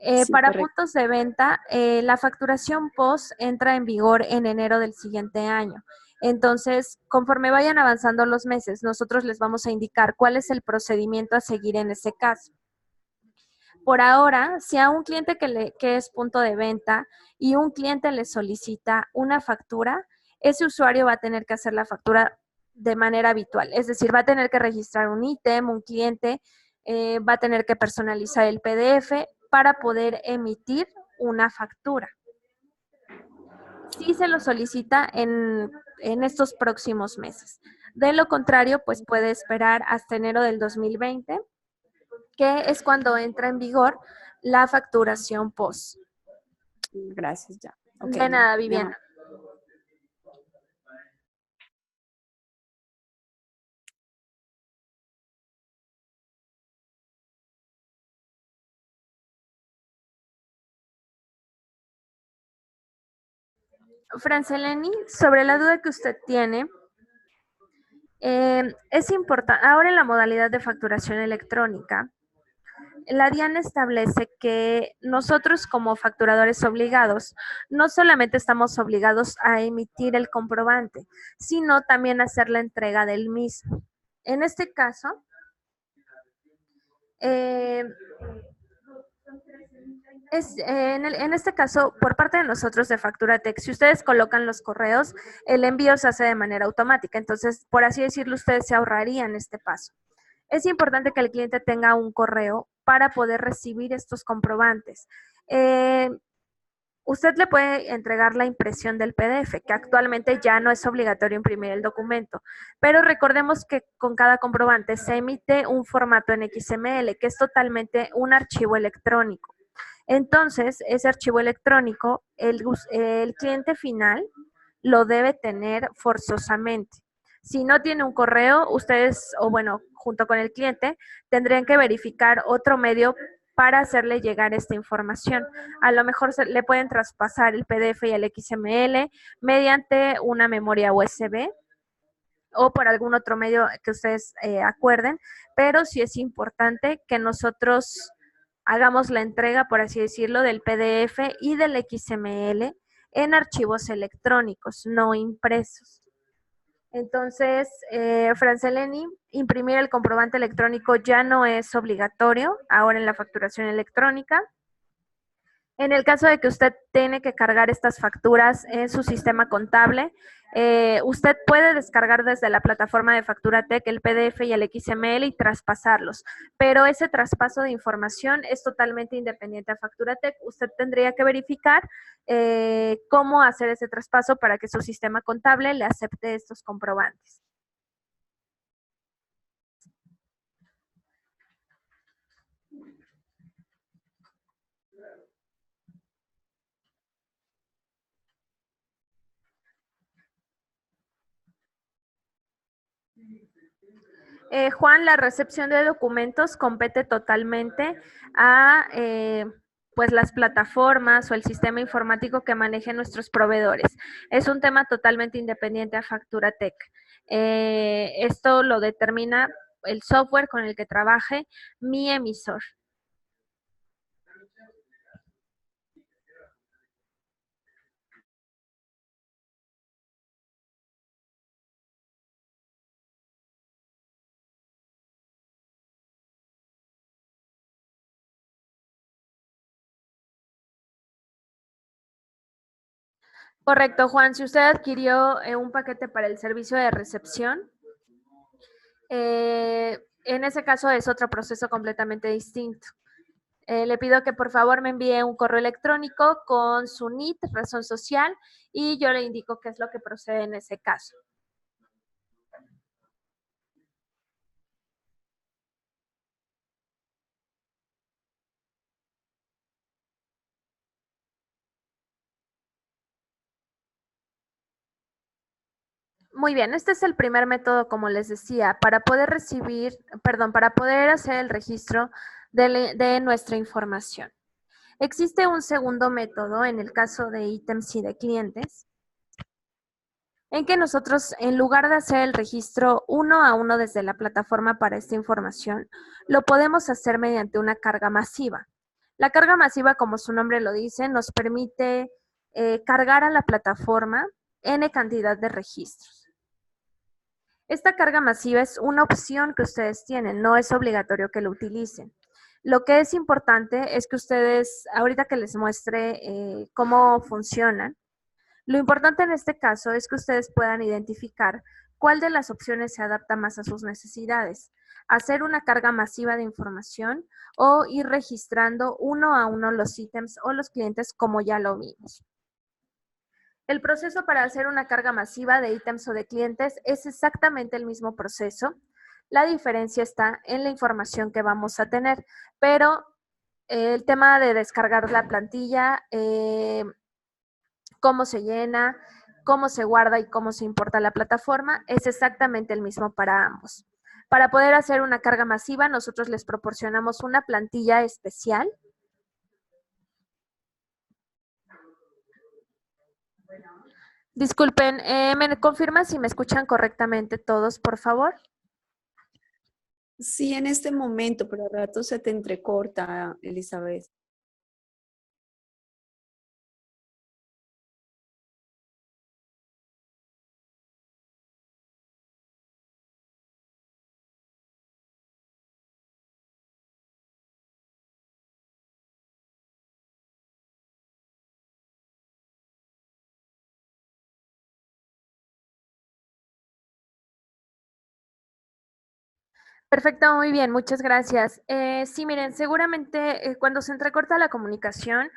Sí,
Para
correcto.
puntos de venta, la facturación POS entra en vigor en enero del siguiente año. Entonces, conforme vayan avanzando los meses, nosotros les vamos a indicar cuál es el procedimiento a seguir en ese caso. Por ahora, si a un cliente que es punto de venta y un cliente le solicita una factura, ese usuario va a tener que hacer la factura de manera habitual. Es decir, va a tener que registrar un ítem, un cliente, va a tener que personalizar el PDF para poder emitir una factura. Si se lo solicita en estos próximos meses. De lo contrario, pues puede esperar hasta enero del 2020 que es cuando entra en vigor la facturación POS.
Gracias, ya. Ok,
De nada,
mi amor.
Viviana. Franceleni, sobre la duda que usted tiene, es importante, ahora en la modalidad de facturación electrónica, la DIAN establece que nosotros como facturadores obligados, no solamente estamos obligados a emitir el comprobante, sino también a hacer la entrega del mismo. En este caso, en este caso, por parte de nosotros de FacturaTech, si ustedes colocan los correos, el envío se hace de manera automática. Entonces, por así decirlo, ustedes se ahorrarían este paso. Es importante que el cliente tenga un correo para poder recibir estos comprobantes. Usted le puede entregar la impresión del PDF, que actualmente ya no es obligatorio imprimir el documento, pero recordemos que con cada comprobante se emite un formato en XML, que es totalmente un archivo electrónico. Entonces, ese archivo electrónico, el cliente final lo debe tener forzosamente. Si no tiene un correo, ustedes, o bueno, junto con el cliente, tendrían que verificar otro medio para hacerle llegar esta información. A lo mejor le pueden traspasar el PDF y el XML mediante una memoria USB o por algún otro medio que ustedes acuerden, pero sí es importante que nosotros hagamos la entrega, por así decirlo, del PDF y del XML en archivos electrónicos, no impresos. Entonces, Franceleni, imprimir el comprobante electrónico ya no es obligatorio ahora en la facturación electrónica. En el caso de que usted tiene que cargar estas facturas en su sistema contable, usted puede descargar desde la plataforma de FacturaTech el PDF y el XML y traspasarlos, pero ese traspaso de información es totalmente independiente a FacturaTech. Usted tendría que verificar cómo hacer ese traspaso para que su sistema contable le acepte estos comprobantes. Juan, la recepción de documentos compete totalmente a pues las plataformas o el sistema informático que manejen nuestros proveedores. Es un tema totalmente independiente a FacturaTech. Esto lo determina el software con el que trabaje mi emisor. Correcto, Juan. Si usted adquirió un paquete para el servicio de recepción, en ese caso es otro proceso completamente distinto. Le pido que por favor me envíe un correo electrónico con su NIT, razón social, y yo le indico qué es lo que procede en ese caso. Muy bien, este es el primer método, como les decía, para poder para poder hacer el registro de nuestra información. Existe un segundo método en el caso de ítems y de clientes, en que nosotros, en lugar de hacer el registro uno a uno desde la plataforma para esta información, lo podemos hacer mediante una carga masiva. La carga masiva, como su nombre lo dice, nos permite cargar a la plataforma N cantidad de registros. Esta carga masiva es una opción que ustedes tienen, no es obligatorio que lo utilicen. Lo que es importante es que ustedes, ahorita que les muestre cómo funcionan, lo importante en este caso es que ustedes puedan identificar cuál de las opciones se adapta más a sus necesidades. Hacer una carga masiva de información o ir registrando uno a uno los ítems o los clientes como ya lo vimos. El proceso para hacer una carga masiva de ítems o de clientes es exactamente el mismo proceso. La diferencia está en la información que vamos a tener, pero el tema de descargar la plantilla, cómo se llena, cómo se guarda y cómo se importa la plataforma, es exactamente el mismo para ambos. Para poder hacer una carga masiva, nosotros les proporcionamos una plantilla especial. Disculpen, ¿me confirman si me escuchan correctamente todos, por favor?
Sí, en este momento, pero al rato se te entrecorta, Elizabeth.
Perfecto, muy bien, muchas gracias. Sí, miren, seguramente cuando se entrecorta la comunicación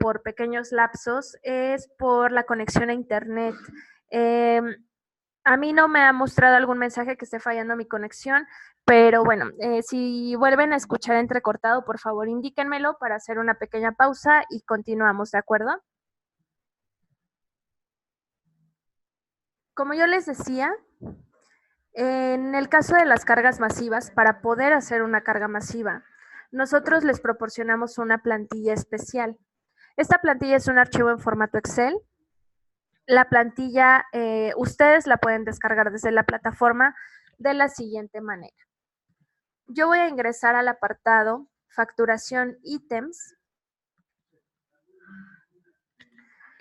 por pequeños lapsos es por la conexión a Internet. Em, a mí no me ha mostrado algún mensaje que esté fallando mi conexión, pero bueno, si vuelven a escuchar entrecortado, por favor indíquenmelo para hacer una pequeña pausa y continuamos, ¿de acuerdo? Como yo les decía, en el caso de las cargas masivas, para poder hacer una carga masiva, nosotros les proporcionamos una plantilla especial. Esta plantilla es un archivo en formato Excel. La plantilla ustedes la pueden descargar desde la plataforma de la siguiente manera. Yo voy a ingresar al apartado facturación ítems.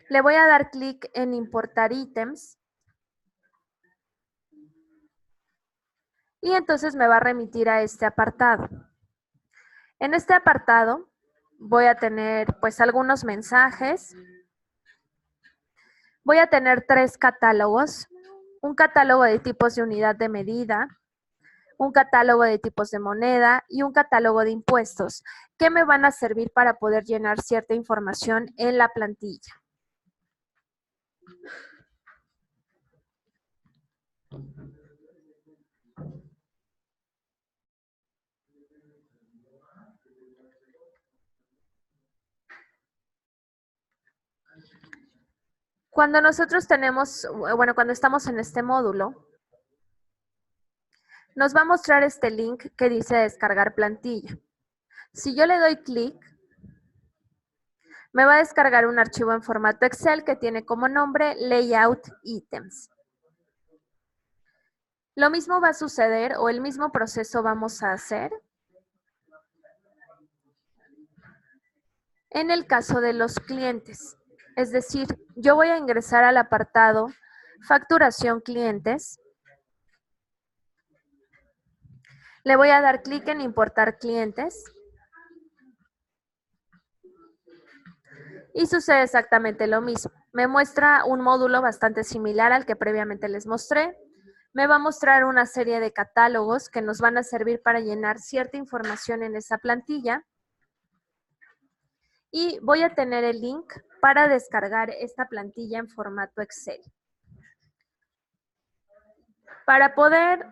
Le voy a dar clic en importar ítems. Y entonces me va a remitir a este apartado. En este apartado voy a tener pues algunos mensajes. Voy a tener 3 catálogos. Un catálogo de tipos de unidad de medida, un catálogo de tipos de moneda y un catálogo de impuestos, que me van a servir para poder llenar cierta información en la plantilla. Cuando nosotros tenemos, bueno, cuando estamos en este módulo, nos va a mostrar este link que dice descargar plantilla. Si yo le doy clic, me va a descargar un archivo en formato Excel que tiene como nombre Layout Items. Lo mismo va a suceder o el mismo proceso vamos a hacer en el caso de los clientes. Es decir, yo voy a ingresar al apartado facturación clientes. Le voy a dar clic en importar clientes. Y sucede exactamente lo mismo. Me muestra un módulo bastante similar al que previamente les mostré. Me va a mostrar una serie de catálogos que nos van a servir para llenar cierta información en esa plantilla. Y voy a tener el link para descargar esta plantilla en formato Excel. Para poder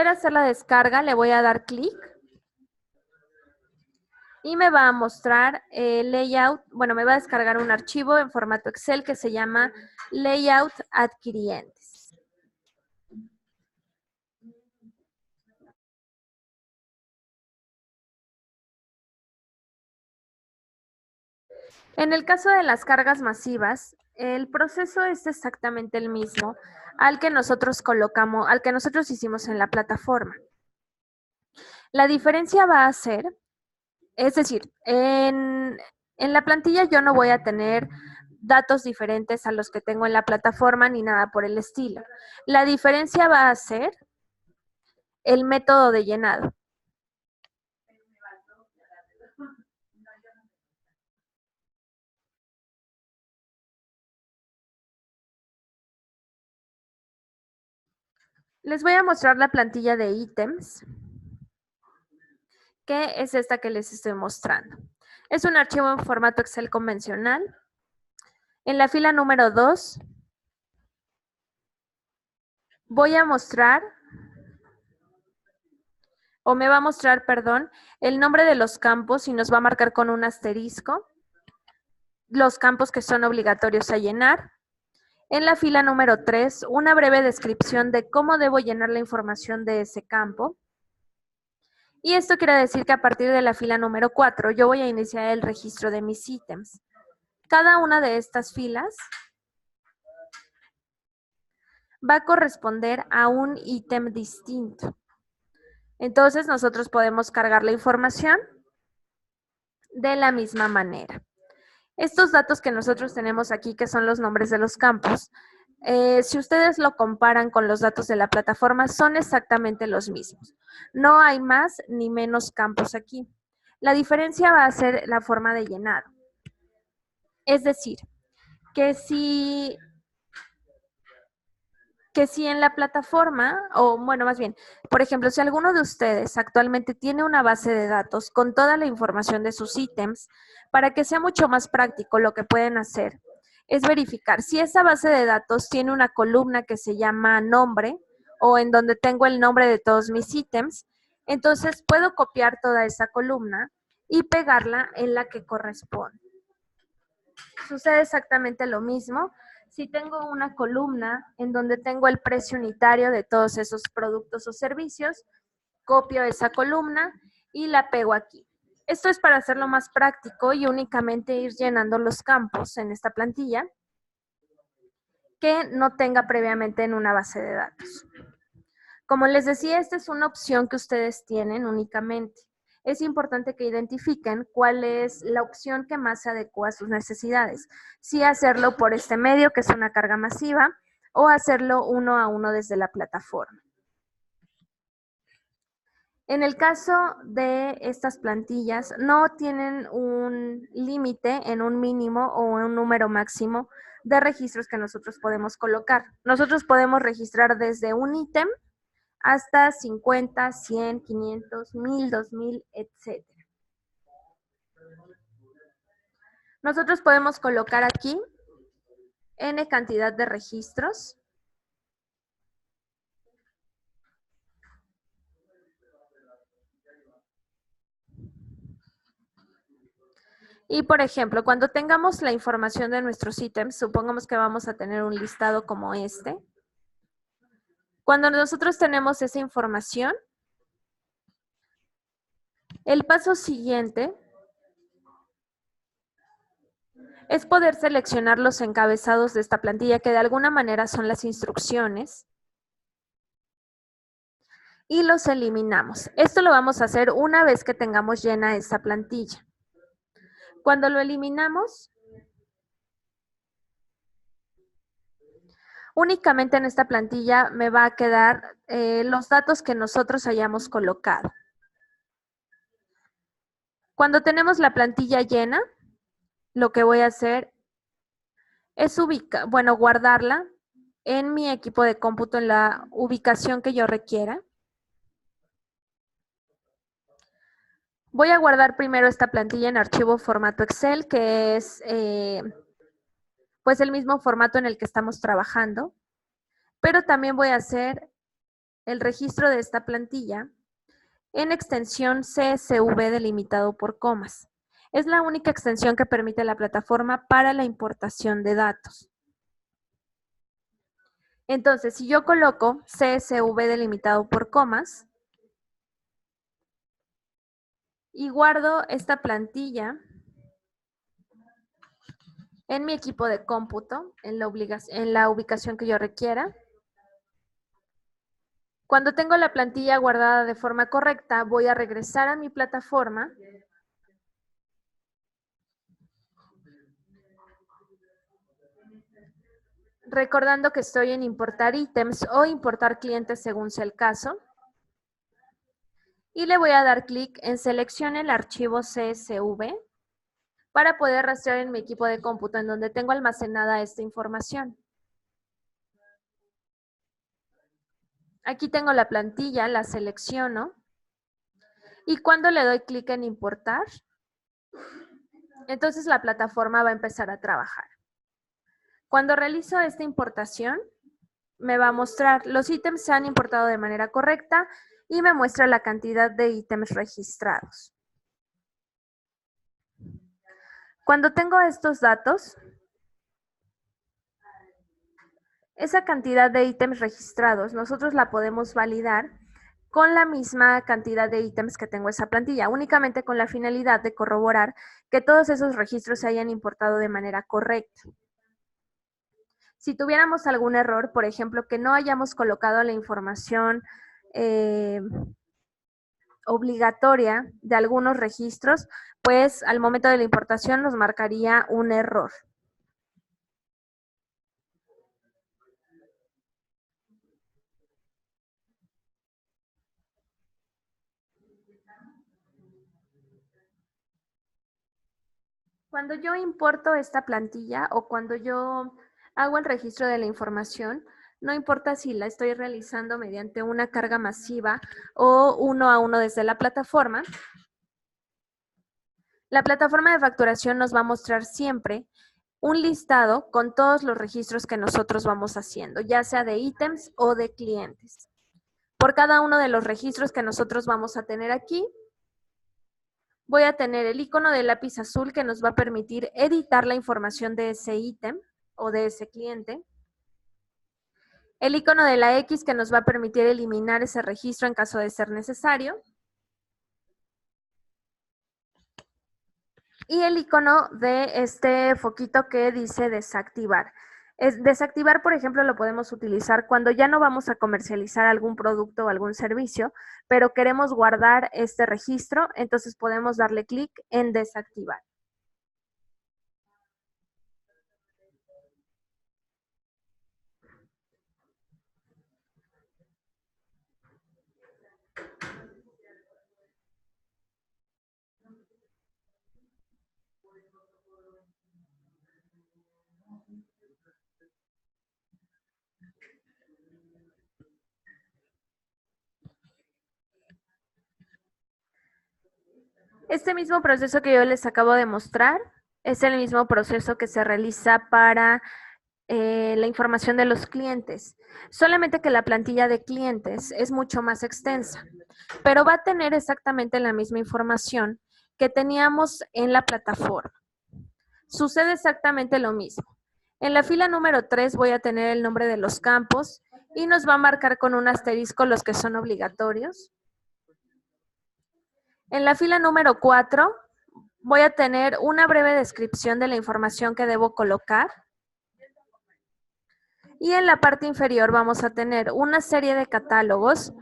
hacer la descarga, le voy a dar clic y me va a mostrar el layout, bueno, me va a descargar un archivo en formato Excel que se llama Layout Adquirientes. En el caso de las cargas masivas, el proceso es exactamente el mismo al que nosotros colocamos, al que nosotros hicimos en la plataforma. La diferencia va a ser, es decir, en la plantilla yo no voy a tener datos diferentes a los que tengo en la plataforma ni nada por el estilo. La diferencia va a ser el método de llenado. Les voy a mostrar la plantilla de ítems, que es esta que les estoy mostrando. Es un archivo en formato Excel convencional. En la fila número 2 voy a mostrar, o me va a mostrar, perdón, el nombre de los campos y nos va a marcar con un asterisco los campos que son obligatorios a llenar. En la fila número 3, una breve descripción de cómo debo llenar la información de ese campo. Y esto quiere decir que a partir de la fila número 4, yo voy a iniciar el registro de mis ítems. Cada una de estas filas va a corresponder a un ítem distinto. Entonces, nosotros podemos cargar la información de la misma manera. Estos datos que nosotros tenemos aquí, que son los nombres de los campos, si ustedes lo comparan con los datos de la plataforma, son exactamente los mismos. No hay más ni menos campos aquí. La diferencia va a ser la forma de llenado. Es decir, que si en la plataforma, o bueno, más bien, por ejemplo, si alguno de ustedes actualmente tiene una base de datos con toda la información de sus ítems, para que sea mucho más práctico, lo que pueden hacer es verificar si esa base de datos tiene una columna que se llama nombre o en donde tengo el nombre de todos mis ítems, entonces puedo copiar toda esa columna y pegarla en la que corresponde. Sucede exactamente lo mismo. Si tengo una columna en donde tengo el precio unitario de todos esos productos o servicios, copio esa columna y la pego aquí. Esto es para hacerlo más práctico y únicamente ir llenando los campos en esta plantilla que no tenga previamente en una base de datos. Como les decía, esta es una opción que ustedes tienen únicamente. Es importante que identifiquen cuál es la opción que más se adecua a sus necesidades. Si hacerlo por este medio, que es una carga masiva, o hacerlo uno a uno desde la plataforma. En el caso de estas plantillas, no tienen un límite en un mínimo o un número máximo de registros que nosotros podemos colocar. Nosotros podemos registrar desde un ítem hasta 50, 100, 500, 1000, 2000, etc. Nosotros podemos colocar aquí n cantidad de registros. Y, por ejemplo, cuando tengamos la información de nuestros ítems, supongamos que vamos a tener un listado como este. Cuando nosotros tenemos esa información, el paso siguiente es poder seleccionar los encabezados de esta plantilla, que de alguna manera son las instrucciones, y los eliminamos. Esto lo vamos a hacer una vez que tengamos llena esta plantilla. Cuando lo eliminamos, únicamente en esta plantilla me va a quedar los datos que nosotros hayamos colocado. Cuando tenemos la plantilla llena, lo que voy a hacer es guardarla en mi equipo de cómputo en la ubicación que yo requiera. Voy a guardar primero esta plantilla en archivo formato Excel, que es pues el mismo formato en el que estamos trabajando, pero también voy a hacer el registro de esta plantilla en extensión CSV delimitado por comas. Es la única extensión que permite la plataforma para la importación de datos. Entonces, si yo coloco CSV delimitado por comas y guardo esta plantilla en mi equipo de cómputo, en la ubicación que yo requiera, cuando tengo la plantilla guardada de forma correcta, voy a regresar a mi plataforma recordando que estoy en importar ítems o importar clientes según sea el caso. Y le voy a dar clic en seleccione el archivo CSV para poder rastrear en mi equipo de cómputo en donde tengo almacenada esta información. Aquí tengo la plantilla, la selecciono y cuando le doy clic en importar, entonces la plataforma va a empezar a trabajar. Cuando realizo esta importación, me va a mostrar los ítems se han importado de manera correcta y me muestra la cantidad de ítems registrados. Cuando tengo estos datos, esa cantidad de ítems registrados, nosotros la podemos validar con la misma cantidad de ítems que tengo esa plantilla, únicamente con la finalidad de corroborar que todos esos registros se hayan importado de manera correcta. Si tuviéramos algún error, por ejemplo, que no hayamos colocado la información obligatoria de algunos registros, pues al momento de la importación nos marcaría un error. Cuando yo importo esta plantilla o cuando yo hago el registro de la información, no importa si la estoy realizando mediante una carga masiva o uno a uno desde la plataforma de facturación nos va a mostrar siempre un listado con todos los registros que nosotros vamos haciendo, ya sea de ítems o de clientes. Por cada uno de los registros que nosotros vamos a tener aquí, voy a tener el icono del lápiz azul que nos va a permitir editar la información de ese ítem o de ese cliente. El icono de la X que nos va a permitir eliminar ese registro en caso de ser necesario. Y el icono de este foquito que dice desactivar. Desactivar, por ejemplo, lo podemos utilizar cuando ya no vamos a comercializar algún producto o algún servicio, pero queremos guardar este registro, entonces podemos darle clic en desactivar. Este mismo proceso que yo les acabo de mostrar es el mismo proceso que se realiza para la información de los clientes, solamente que la plantilla de clientes es mucho más extensa, pero va a tener exactamente la misma información que teníamos en la plataforma. Sucede exactamente lo mismo. En la fila número 3 voy a tener el nombre de los campos y nos va a marcar con un asterisco los que son obligatorios. En la fila número 4 voy a tener una breve descripción de la información que debo colocar. Y en la parte inferior vamos a tener una serie de catálogos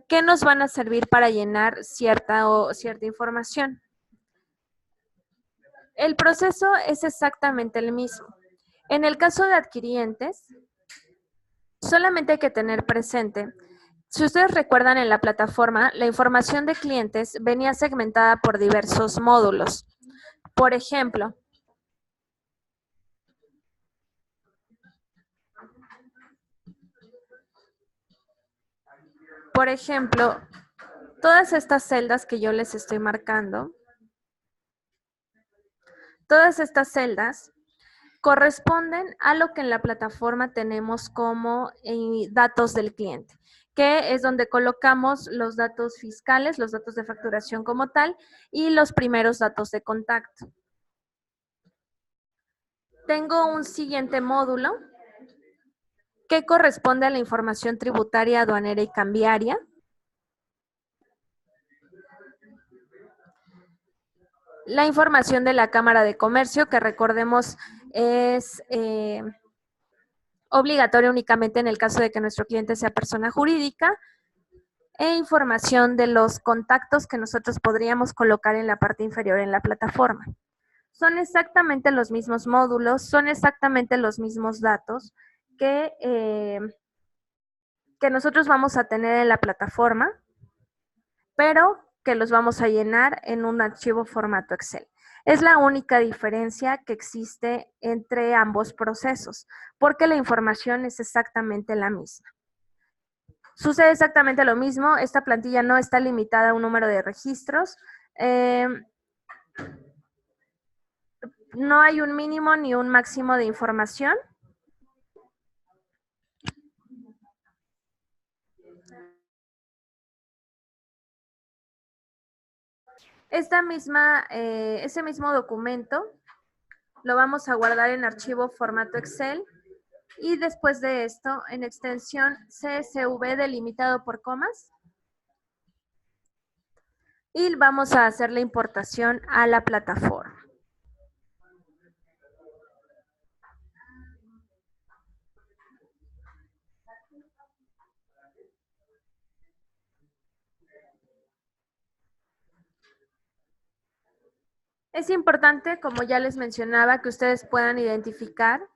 que nos van a servir para llenar cierta información. El proceso es exactamente el mismo. En el caso de adquirientes, solamente hay que tener presente, si ustedes recuerdan en la plataforma, la información de clientes venía segmentada por diversos módulos. Por ejemplo, todas estas celdas que yo les estoy marcando, todas estas celdas corresponden a lo que en la plataforma tenemos como datos del cliente, que es donde colocamos los datos fiscales, los datos de facturación como tal y los primeros datos de contacto. Tengo un siguiente módulo que corresponde a la información tributaria, aduanera y cambiaria. La información de la Cámara de Comercio, que recordemos es obligatoria únicamente en el caso de que nuestro cliente sea persona jurídica, e información de los contactos que nosotros podríamos colocar en la parte inferior en la plataforma. Son exactamente los mismos módulos, son exactamente los mismos datos que nosotros vamos a tener en la plataforma, pero que los vamos a llenar en un archivo formato Excel. Es la única diferencia que existe entre ambos procesos, porque la información es exactamente la misma. Sucede exactamente lo mismo, esta plantilla no está limitada a un número de registros, no hay un mínimo ni un máximo de información. Ese mismo documento lo vamos a guardar en archivo formato Excel y después de esto en extensión CSV delimitado por comas y vamos a hacer la importación a la plataforma. Es importante, como ya les mencionaba, que ustedes puedan identificar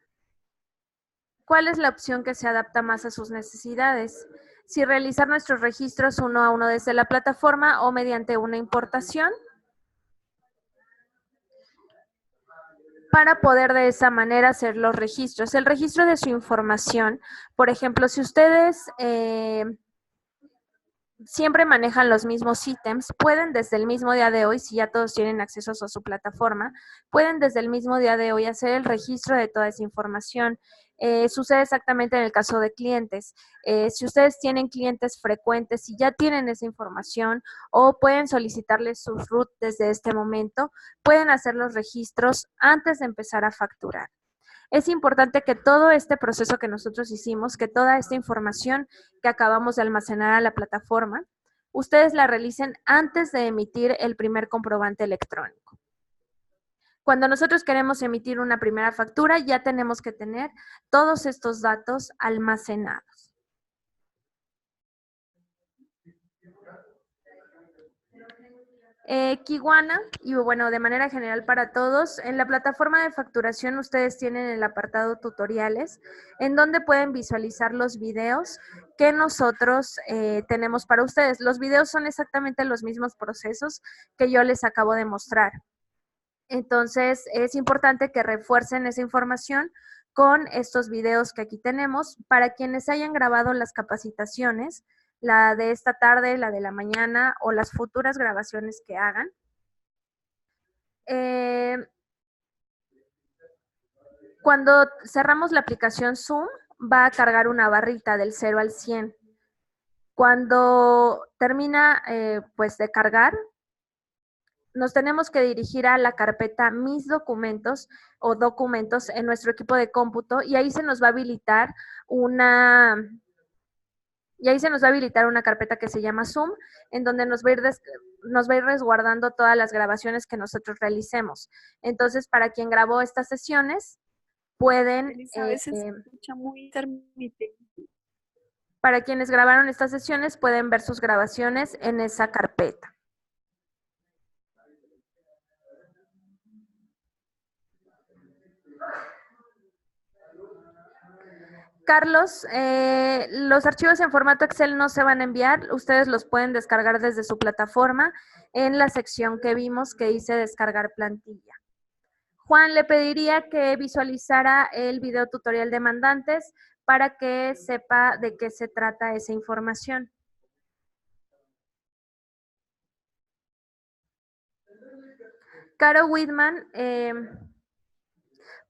cuál es la opción que se adapta más a sus necesidades. Si realizar nuestros registros uno a uno desde la plataforma o mediante una importación, para poder de esa manera hacer los registros. El registro de su información, por ejemplo, si ustedes siempre manejan los mismos ítems, pueden desde el mismo día de hoy, si ya todos tienen acceso a su plataforma, pueden desde el mismo día de hoy hacer el registro de toda esa información. Sucede exactamente en el caso de clientes. Si ustedes tienen clientes frecuentes y ya tienen esa información o pueden solicitarles sus RUT desde este momento, pueden hacer los registros antes de empezar a facturar. Es importante que todo este proceso que nosotros hicimos, que toda esta información que acabamos de almacenar a la plataforma, ustedes la realicen antes de emitir el primer comprobante electrónico. Cuando nosotros queremos emitir una primera factura, ya tenemos que tener todos estos datos almacenados. Kiguana, y bueno, de manera general para todos, en la plataforma de facturación ustedes tienen el apartado tutoriales, en donde pueden visualizar los videos que nosotros tenemos para ustedes. Los videos son exactamente los mismos procesos que yo les acabo de mostrar. Entonces, es importante que refuercen esa información con estos videos que aquí tenemos. Para quienes hayan grabado las capacitaciones, la de esta tarde, la de la mañana o las futuras grabaciones que hagan. Cuando cerramos la aplicación Zoom, va a cargar una barrita del 0 al 100. Cuando termina pues de cargar, nos tenemos que dirigir a la carpeta Mis documentos o documentos en nuestro equipo de cómputo y ahí se nos va a habilitar una carpeta que se llama Zoom, en donde nos va a ir resguardando todas las grabaciones que nosotros realicemos. Entonces, para quien grabó estas sesiones, pueden...
Elizabeth, se escucha muy intermitente.
Para quienes grabaron estas sesiones, pueden ver sus grabaciones en esa carpeta. Carlos, los archivos en formato Excel no se van a enviar, ustedes los pueden descargar desde su plataforma en la sección que vimos que dice descargar plantilla. Juan, le pediría que visualizara el video tutorial de mandantes para que sepa de qué se trata esa información. Caro Whitman,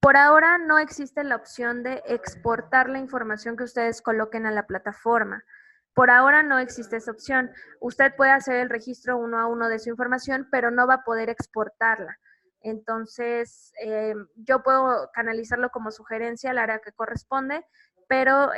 por ahora no existe la opción de exportar la información que ustedes coloquen a la plataforma. Por ahora no existe esa opción. Usted puede hacer el registro uno a uno de su información, pero no va a poder exportarla. Entonces, yo puedo canalizarlo como sugerencia al área que corresponde, pero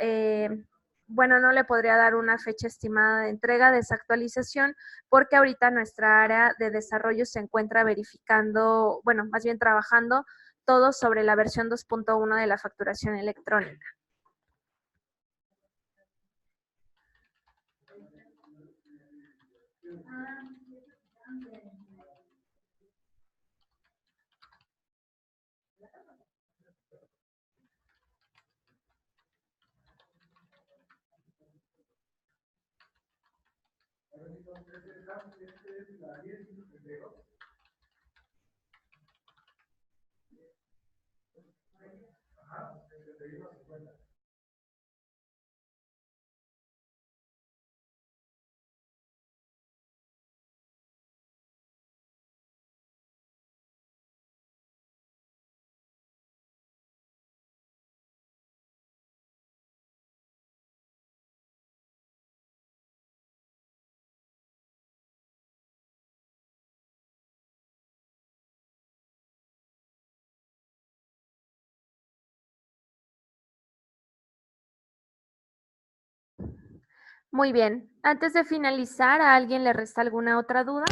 bueno, no le podría dar una fecha estimada de entrega de esa actualización porque ahorita nuestra área de desarrollo se encuentra verificando, bueno, más bien trabajando todo sobre la versión 2.1 de la facturación electrónica. Muy bien. Antes de finalizar, ¿a alguien le resta alguna otra duda?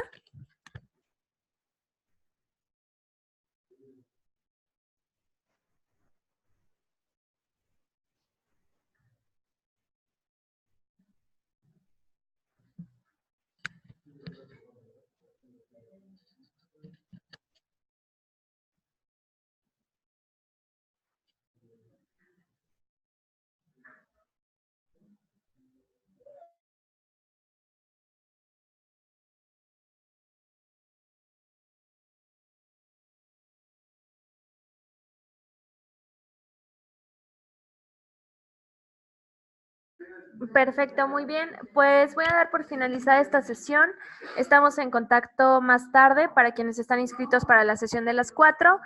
Perfecto, muy bien. Pues voy a dar por finalizada esta sesión. Estamos en contacto más tarde para quienes están inscritos para la sesión de las 4.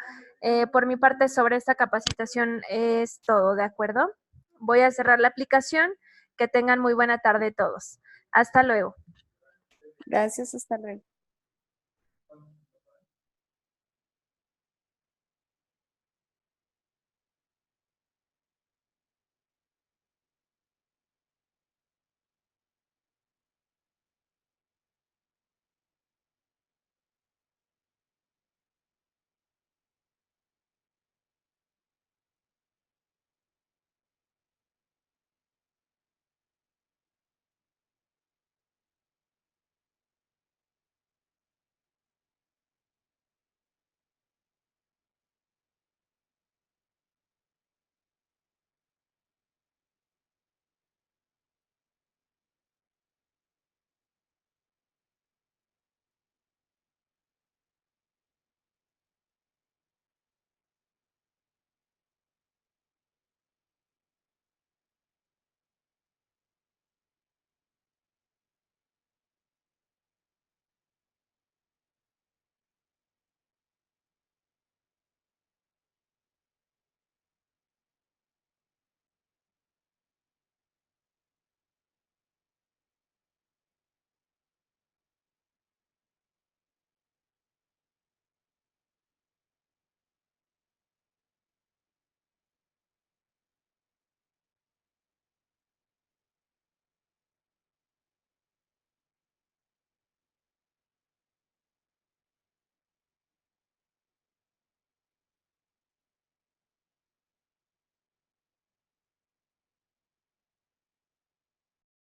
Por mi parte, sobre esta capacitación es todo, ¿de acuerdo? Voy a cerrar la aplicación. Que tengan muy buena tarde todos. Hasta luego.
Gracias, hasta luego.